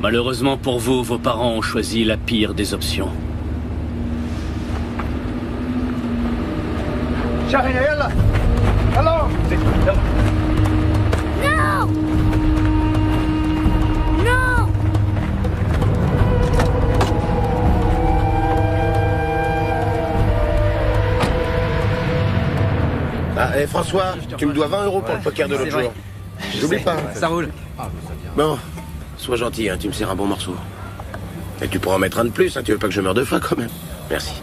Speaker 11: Malheureusement pour vous, vos parents ont choisi la pire des options.
Speaker 1: Non! Non!
Speaker 2: Ah, et François, tu me dois 20 € pour le poker de l'autre jour. J'oublie pas.
Speaker 22: Ça roule.
Speaker 2: Bon, sois gentil, hein, tu me sers un bon morceau. Et tu pourras en mettre un de plus, hein, tu veux pas que je meure de faim quand même. Merci.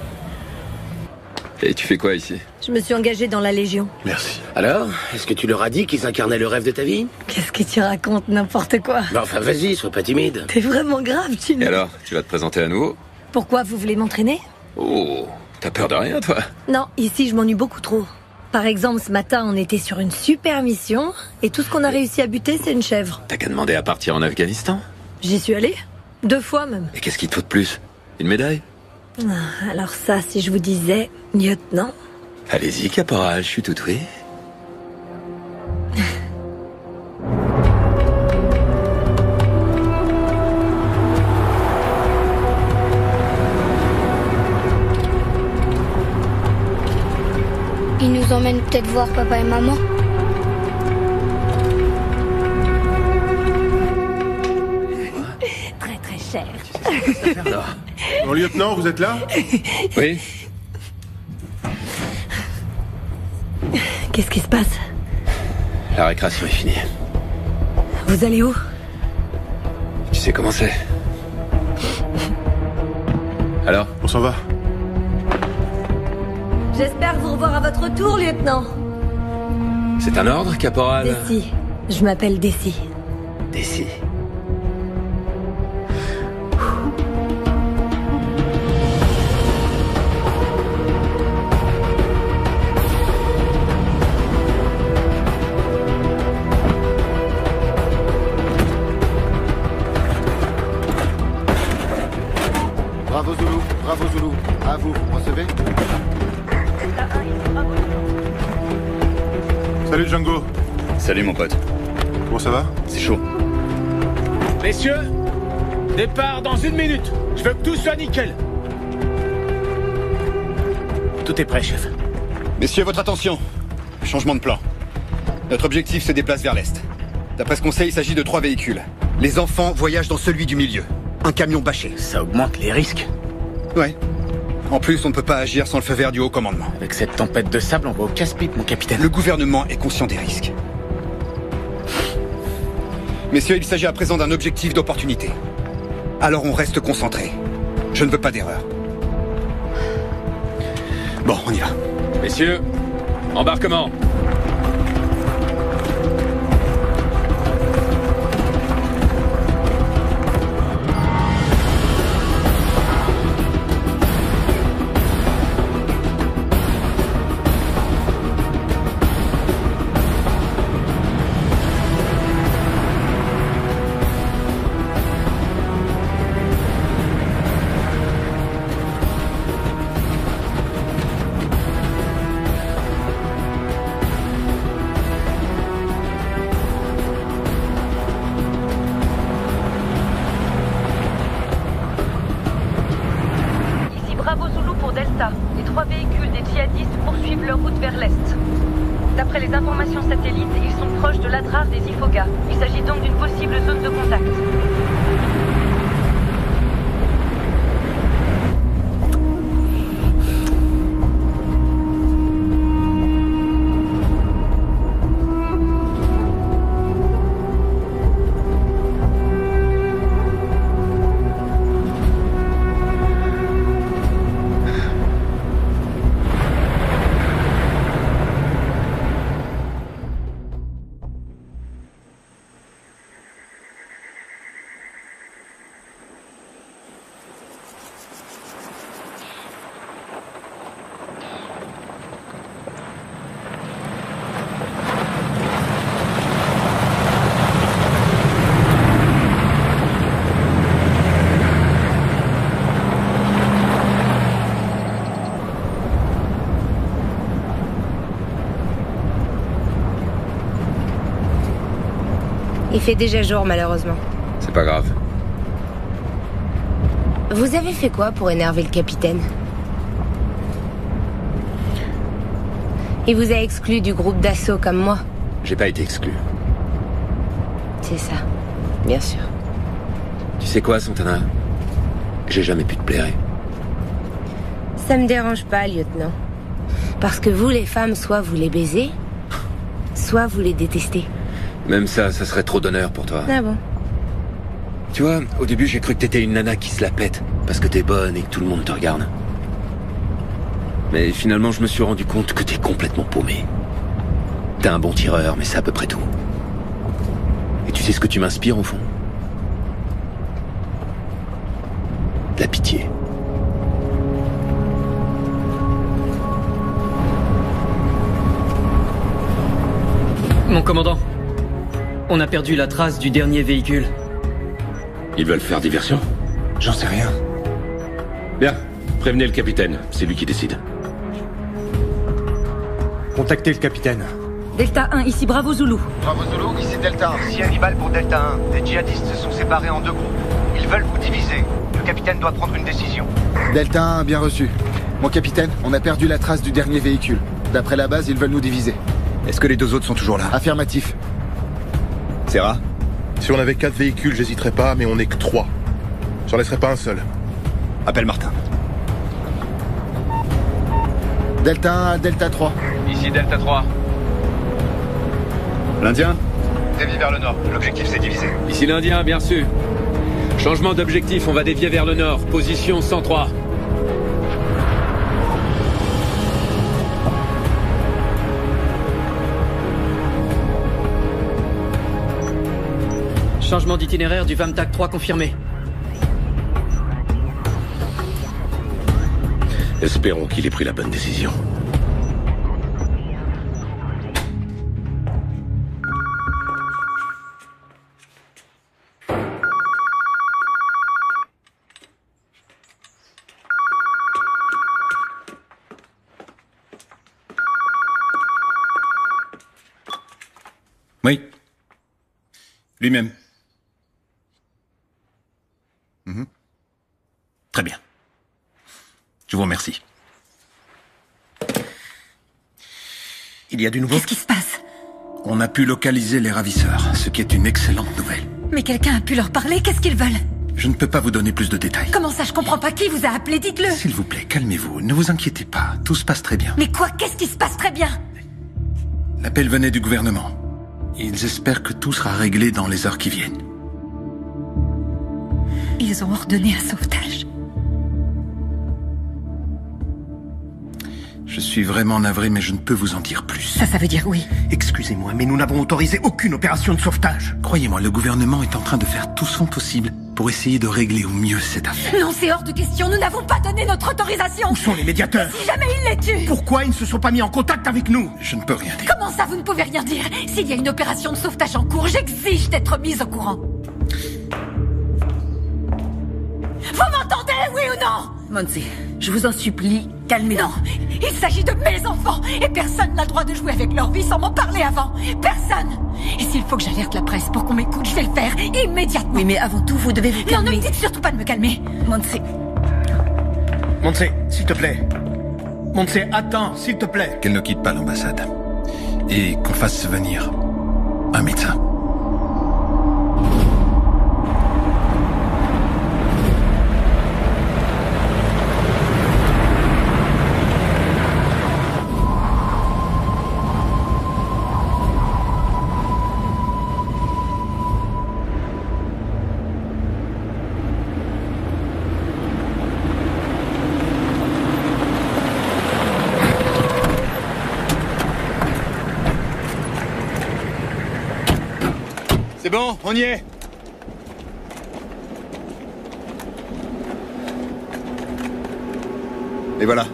Speaker 8: Et tu fais quoi ici?
Speaker 21: Je me suis engagée dans la Légion.
Speaker 2: Merci. Alors, est-ce que tu leur as dit qu'ils incarnaient le rêve de ta vie?
Speaker 21: Qu'est-ce que tu racontes? N'importe quoi.
Speaker 2: Bah enfin, vas-y, sois pas timide.
Speaker 21: T'es vraiment grave, Chino.
Speaker 8: Et alors, tu vas te présenter à nouveau?
Speaker 21: Pourquoi vous voulez m'entraîner?
Speaker 8: Oh, t'as peur de rien, toi?
Speaker 21: Non, ici je m'ennuie beaucoup trop. Par exemple, ce matin, on était sur une super mission, et tout ce qu'on a réussi à buter, c'est une chèvre.
Speaker 8: T'as qu'à demander à partir en Afghanistan?
Speaker 21: J'y suis allée. 2 fois même.
Speaker 8: Et qu'est-ce qu'il te faut de plus? Une médaille?
Speaker 21: Ah, alors ça, si je vous disais, lieutenant.
Speaker 8: Allez-y, caporal, je suis tout oui.
Speaker 1: Il nous emmène peut-être voir papa et maman.
Speaker 21: Très très cher.
Speaker 6: Mon lieutenant, vous êtes là?
Speaker 8: Oui.
Speaker 21: Qu'est-ce qui se passe?
Speaker 8: La récréation est finie.
Speaker 21: Vous allez où?
Speaker 8: Tu sais comment c'est. Alors?
Speaker 6: On s'en va.
Speaker 21: J'espère vous revoir à votre tour, lieutenant.
Speaker 8: C'est un ordre, caporal?
Speaker 21: Desi. Je m'appelle Desi.
Speaker 8: Desi.
Speaker 7: ici.
Speaker 5: Bravo Zulu. À vous recevez?
Speaker 6: Salut Django.
Speaker 8: Salut mon pote.
Speaker 6: Comment ça va?
Speaker 8: C'est chaud.
Speaker 13: Messieurs, départ dans 1 minute. Je veux que tout soit nickel. Tout est prêt, chef.
Speaker 8: Messieurs, votre attention. Changement de plan. Notre objectif se déplace vers l'est. D'après ce qu'on sait, il s'agit de 3 véhicules. Les enfants voyagent dans celui du milieu. Un camion bâché.
Speaker 13: Ça augmente les risques.
Speaker 8: Ouais. En plus, on ne peut pas agir sans le feu vert du haut commandement.
Speaker 13: Avec cette tempête de sable, on va au casse-pipe, mon capitaine.
Speaker 8: Le gouvernement est conscient des risques. Messieurs, il s'agit à présent d'un objectif d'opportunité. Alors on reste concentré. Je ne veux pas d'erreur. Bon, on y va.
Speaker 20: Messieurs, embarquement.
Speaker 9: Bravo Zulu pour Delta. Les 3 véhicules des djihadistes poursuivent leur route vers l'est. D'après les informations satellites, ils sont proches de l'Adrar des Ifoga. Il s'agit donc d'une possible zone de contact.
Speaker 10: Il fait déjà jour, malheureusement.
Speaker 20: C'est pas grave.
Speaker 10: Vous avez fait quoi pour énerver le capitaine? Il vous a exclu du groupe d'assaut comme moi.
Speaker 7: J'ai pas été exclu.
Speaker 10: C'est ça, bien sûr.
Speaker 7: Tu sais quoi, Santana? J'ai jamais pu te plaire.
Speaker 10: Ça me dérange pas, lieutenant. Parce que vous, les femmes, soit vous les baisez, soit vous les détestez.
Speaker 7: Même ça serait trop d'honneur pour toi.
Speaker 10: Ah bon?
Speaker 7: Tu vois, au début, j'ai cru que t'étais une nana qui se la pète, parce que t'es bonne et que tout le monde te regarde. Mais finalement, je me suis rendu compte que t'es complètement paumé. T'es un bon tireur, mais c'est à peu près tout. Et tu sais ce que tu m'inspires, au fond? De la pitié.
Speaker 22: Mon commandant, on a perdu la trace du dernier véhicule.
Speaker 20: Ils veulent faire diversion?
Speaker 17: J'en sais rien.
Speaker 20: Bien, prévenez le capitaine, c'est lui qui décide.
Speaker 19: Contactez le capitaine.
Speaker 18: Delta 1, ici Bravo Zulu.
Speaker 5: Bravo Zulu, ici Delta 1.
Speaker 16: Ici Hannibal pour Delta 1. Les djihadistes se sont séparés en 2 groupes. Ils veulent vous diviser. Le capitaine doit prendre une décision.
Speaker 5: Delta 1, bien reçu. Mon capitaine, on a perdu la trace du dernier véhicule. D'après la base, ils veulent nous diviser.
Speaker 8: Est-ce que les 2 autres sont toujours là?
Speaker 5: Affirmatif.
Speaker 8: Serra?
Speaker 6: Si on avait 4 véhicules, j'hésiterais pas, mais on n'est que 3. J'en laisserai pas un seul.
Speaker 8: Appelle Martin.
Speaker 5: Delta 1 à Delta 3.
Speaker 16: Ici Delta 3.
Speaker 8: L'Indien?
Speaker 16: Déviez vers le nord. L'objectif c'est divisé.
Speaker 7: Ici l'Indien, bien reçu. Changement d'objectif, on va dévier vers le nord. Position 103.
Speaker 22: Changement d'itinéraire du VAMTAC 3 confirmé.
Speaker 20: Espérons qu'il ait pris la bonne décision.
Speaker 17: Oui. Lui-même. Très bien. Je vous remercie. Il y a du nouveau?
Speaker 15: Qu'est-ce qui se passe?
Speaker 17: On a pu localiser les ravisseurs, ce qui est une excellente nouvelle.
Speaker 15: Mais quelqu'un a pu leur parler? Qu'est-ce qu'ils veulent?
Speaker 17: Je ne peux pas vous donner plus de détails.
Speaker 15: Comment ça, je comprends pas. Qui vous a appelé? Dites-le.
Speaker 17: S'il vous plaît, calmez-vous. Ne vous inquiétez pas. Tout se passe très bien.
Speaker 15: Mais quoi? Qu'est-ce qui se passe très bien?
Speaker 17: L'appel venait du gouvernement. Ils espèrent que tout sera réglé dans les heures qui viennent.
Speaker 15: Ils ont ordonné un sauvetage.
Speaker 17: Je suis vraiment navré, mais je ne peux vous en dire plus.
Speaker 15: Ça veut dire oui.
Speaker 12: Excusez-moi, mais nous n'avons autorisé aucune opération de sauvetage.
Speaker 17: Croyez-moi, le gouvernement est en train de faire tout son possible pour essayer de régler au mieux cette affaire.
Speaker 15: Non, c'est hors de question. Nous n'avons pas donné notre autorisation.
Speaker 12: Où sont les médiateurs?
Speaker 15: Si jamais ils les tuent.
Speaker 12: Pourquoi ils ne se sont pas mis en contact avec nous?
Speaker 17: Je ne peux rien dire.
Speaker 15: Comment ça, vous ne pouvez rien dire? S'il y a une opération de sauvetage en cours, j'exige d'être mise au courant. Vous m'entendez, oui ou non?
Speaker 18: Monty, je vous en supplie, calmez-vous.
Speaker 15: Non, il s'agit de mes enfants et personne n'a le droit de jouer avec leur vie sans m'en parler avant. Personne. Et s'il faut que j'alerte la presse pour qu'on m'écoute, je vais le faire immédiatement.
Speaker 18: Oui, mais avant tout, vous devez vous calmer.
Speaker 15: Non, ne me dites surtout pas de me calmer.
Speaker 18: Monty.
Speaker 12: Monty, s'il te plaît. Monty, attends, s'il te plaît.
Speaker 17: Qu'elle ne quitte pas l'ambassade. Et qu'on fasse venir un médecin.
Speaker 8: C'est bon, on y est. Et voilà.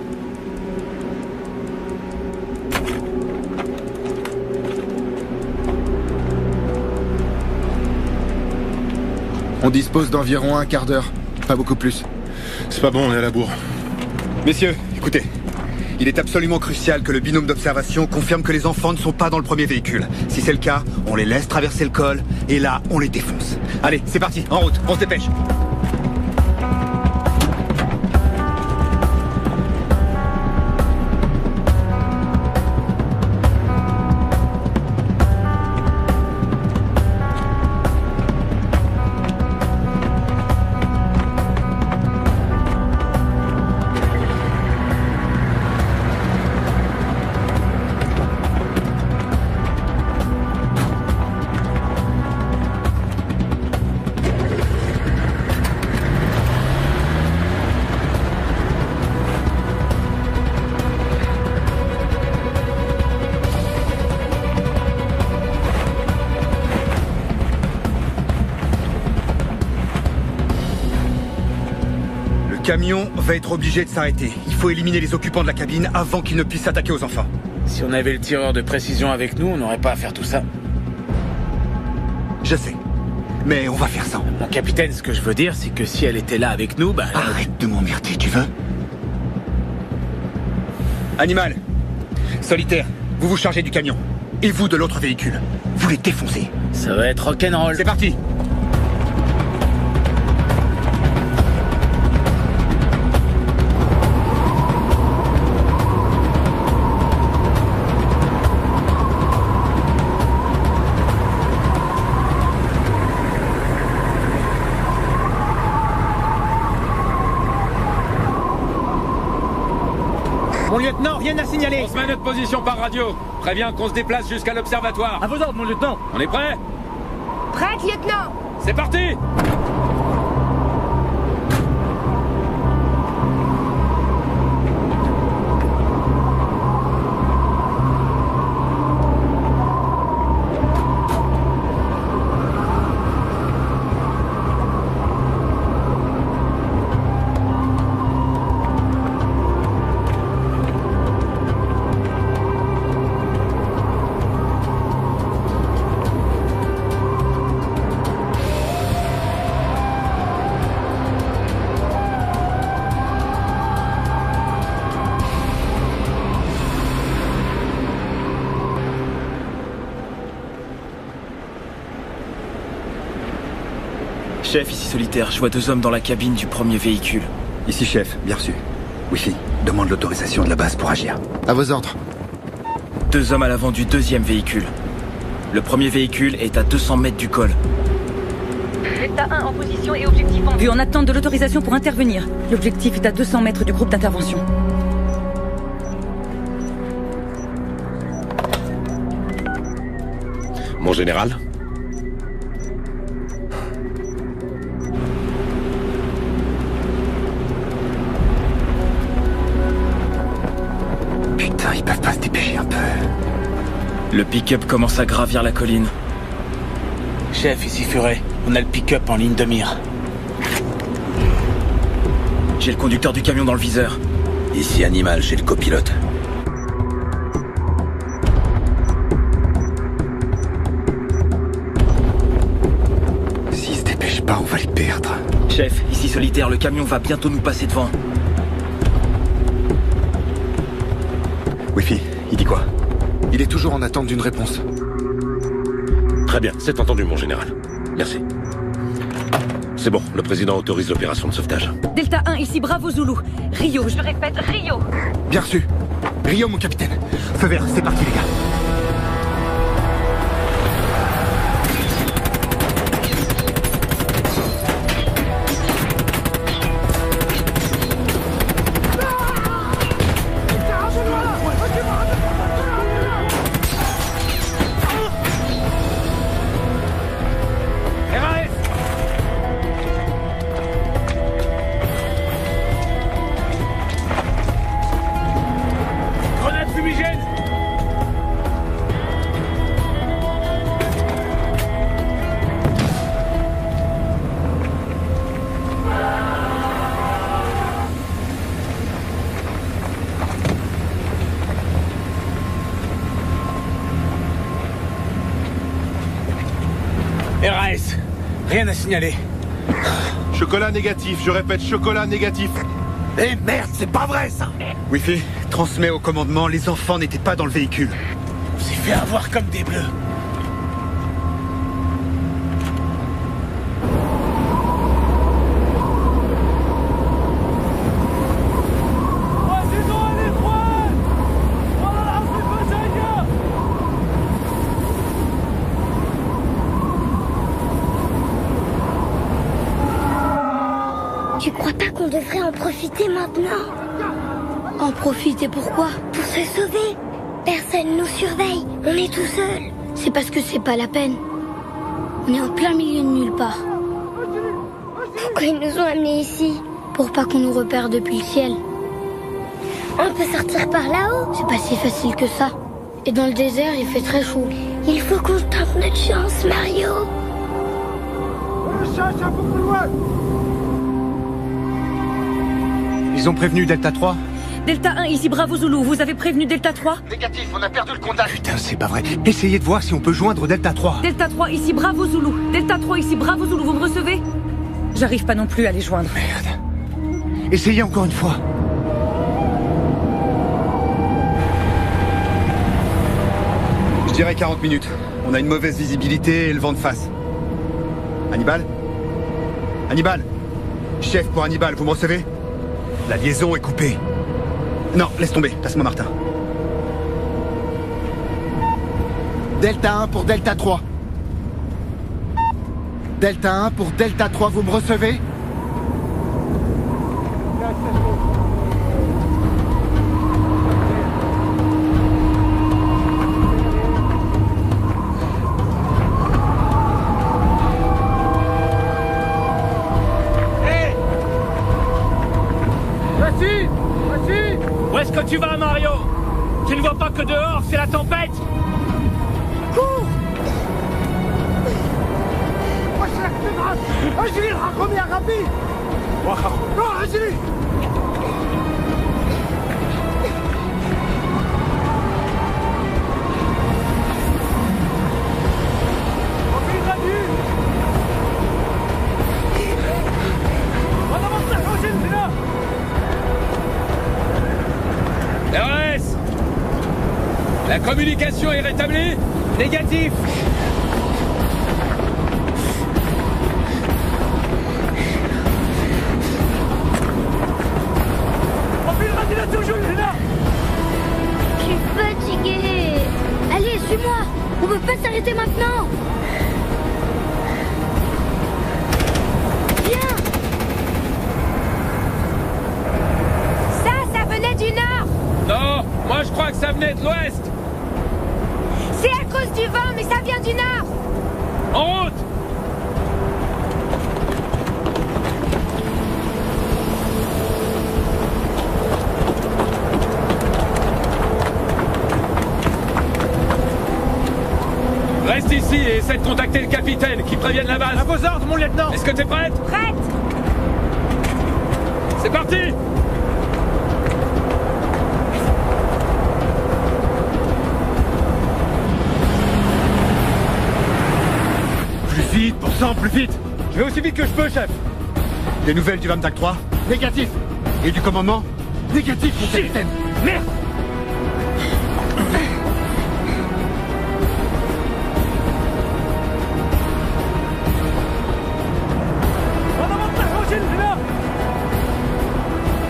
Speaker 5: On dispose d'environ un quart d'heure, pas beaucoup plus.
Speaker 6: C'est pas bon, on est à la bourre.
Speaker 8: Messieurs, écoutez. Il est absolument crucial que le binôme d'observation confirme que les enfants ne sont pas dans le premier véhicule. Si c'est le cas, on les laisse traverser le col, et là, on les défonce. Allez, c'est parti, en route, on se dépêche. Le camion va être obligé de s'arrêter. Il faut éliminer les occupants de la cabine avant qu'ils ne puissent s'attaquer aux enfants.
Speaker 13: Si on avait le tireur de précision avec nous, on n'aurait pas à faire tout ça.
Speaker 8: Je sais. Mais on va faire ça.
Speaker 13: Mon capitaine, ce que je veux dire, c'est que si elle était là avec nous, bah...
Speaker 8: Arrête de m'emmerder, tu veux? Animal. Solitaire, vous vous chargez du camion. Et vous de l'autre véhicule. Vous les défoncez.
Speaker 13: Ça va être rock'n'roll.
Speaker 8: C'est parti.
Speaker 4: Mon lieutenant, rien à signaler.
Speaker 20: On se met à notre position par radio. Préviens qu'on se déplace jusqu'à l'observatoire.
Speaker 4: À vos ordres, mon lieutenant.
Speaker 20: On est prêt?
Speaker 1: Prête, lieutenant.
Speaker 20: C'est parti.
Speaker 3: Chef, ici Solitaire, je vois 2 hommes dans la cabine du premier véhicule.
Speaker 8: Ici chef, bien reçu. Wi-Fi, demande l'autorisation de la base pour agir.
Speaker 5: À vos ordres.
Speaker 3: 2 hommes à l'avant du 2e véhicule. Le premier véhicule est à 200 mètres du col.
Speaker 9: Delta 1 en position et objectif en vue.
Speaker 14: En attente de l'autorisation pour intervenir. L'objectif est à 200 mètres du groupe d'intervention.
Speaker 20: Mon général?
Speaker 8: Putain, ils peuvent pas se dépêcher un peu.
Speaker 3: Le pick-up commence à gravir la colline.
Speaker 13: Chef, ici Furet. On a le pick-up en ligne de mire.
Speaker 3: J'ai le conducteur du camion dans le viseur.
Speaker 7: Ici Animal, j'ai le copilote.
Speaker 8: S'ils se dépêchent pas, on va les perdre.
Speaker 3: Chef, ici Solitaire, le camion va bientôt nous passer devant.
Speaker 8: Wi-Fi, il dit quoi?
Speaker 5: Il est toujours en attente d'une réponse.
Speaker 20: Très bien, c'est entendu, mon général. Merci. C'est bon, le président autorise l'opération de sauvetage.
Speaker 14: Delta 1, ici Bravo Zulu. Rio,
Speaker 9: Je répète, Rio.
Speaker 8: Bien reçu. Rio, mon capitaine. Feu vert, c'est parti, les gars.
Speaker 4: Grenade fumigène.
Speaker 13: RAS, rien à signaler.
Speaker 6: Chocolat négatif, je répète, chocolat négatif.
Speaker 4: Eh merde, c'est pas vrai ça.
Speaker 8: Wi-Fi, transmets au commandement, les enfants n'étaient pas dans le véhicule.
Speaker 13: On s'est fait avoir comme des bleus.
Speaker 1: Tu crois pas qu'on devrait en profiter maintenant? En profiter pourquoi? Pour se sauver. Personne nous surveille. On est tout seul. C'est parce que c'est pas la peine. On est en plein milieu de nulle part. Pourquoi ils nous ont amenés ici? Pour pas qu'on nous repère depuis le ciel. On peut sortir par là-haut. C'est pas si facile que ça. Et dans le désert, il fait très chaud. Il faut qu'on tente notre chance, Mario.
Speaker 8: Ils ont prévenu Delta 3?
Speaker 14: Delta 1, ici Bravo Zulu. Vous avez prévenu Delta 3?
Speaker 8: Négatif, on a perdu le contact. Putain, c'est pas vrai. Essayez de voir si on peut joindre Delta 3.
Speaker 14: Delta 3, ici Bravo Zulu. Delta 3, ici Bravo Zulu. Vous me recevez? J'arrive pas non plus à les joindre.
Speaker 8: Merde. Essayez encore une fois. Je dirais 40 minutes. On a une mauvaise visibilité et le vent de face. Hannibal? Hannibal? Chef pour Hannibal, vous me recevez? La liaison est coupée. Non, laisse tomber, passe-moi Martin.
Speaker 5: Delta 1 pour Delta 3. Delta 1 pour Delta 3, vous me recevez?
Speaker 4: Où est-ce que tu vas, Mario? Tu ne vois pas que dehors, c'est la tempête? Cours! Agile, reviens rapide! Non, Agile!
Speaker 23: RS! La communication est rétablie? Négatif!
Speaker 1: profiter maintenant. Viens.
Speaker 10: Ça venait du nord.
Speaker 23: Non, moi je crois que ça venait de l'ouest.
Speaker 10: C'est à cause du vent, mais ça vient du nord.
Speaker 23: En route. Reste ici et essaie de contacter le capitaine, qui prévienne la base.
Speaker 4: À vos ordres, mon lieutenant.
Speaker 23: Est-ce que t'es prête?
Speaker 10: Prête.
Speaker 23: C'est parti.
Speaker 8: Plus vite, pour sang, plus vite.
Speaker 4: Je vais aussi vite que je peux, chef.
Speaker 8: Des nouvelles du 23?
Speaker 4: Négatif.
Speaker 8: Et du commandement?
Speaker 4: Négatif, mon capitaine. Merde.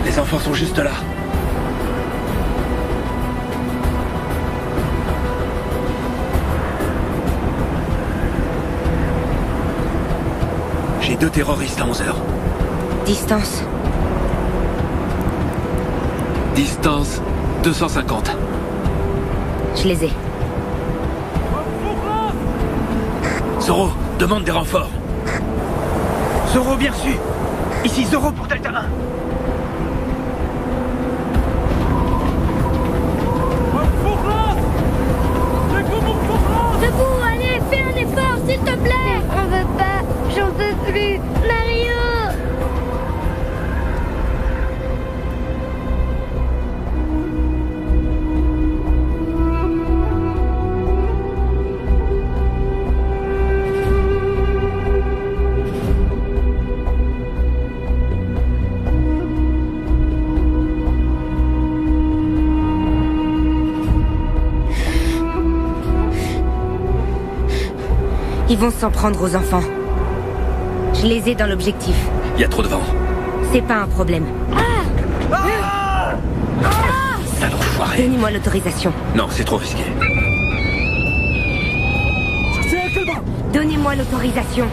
Speaker 3: Les enfants sont juste là. J'ai 2 terroristes à 11h.
Speaker 10: Distance.
Speaker 3: Distance 250.
Speaker 10: Je les ai.
Speaker 3: Zoro, demande des renforts.
Speaker 4: Zoro, bien reçu. Ici Zoro pour Delta 1.
Speaker 1: Debout, allez, fais un effort, s'il te plaît. On veut pas, j'en peux plus. Mario.
Speaker 10: Ils vont s'en prendre aux enfants. Je les ai dans l'objectif.
Speaker 3: Il y a trop de vent.
Speaker 10: C'est pas un problème.
Speaker 3: Sale enfoiré.
Speaker 10: Donnez-moi l'autorisation.
Speaker 3: Non, c'est trop risqué.
Speaker 10: Donnez-moi l'autorisation.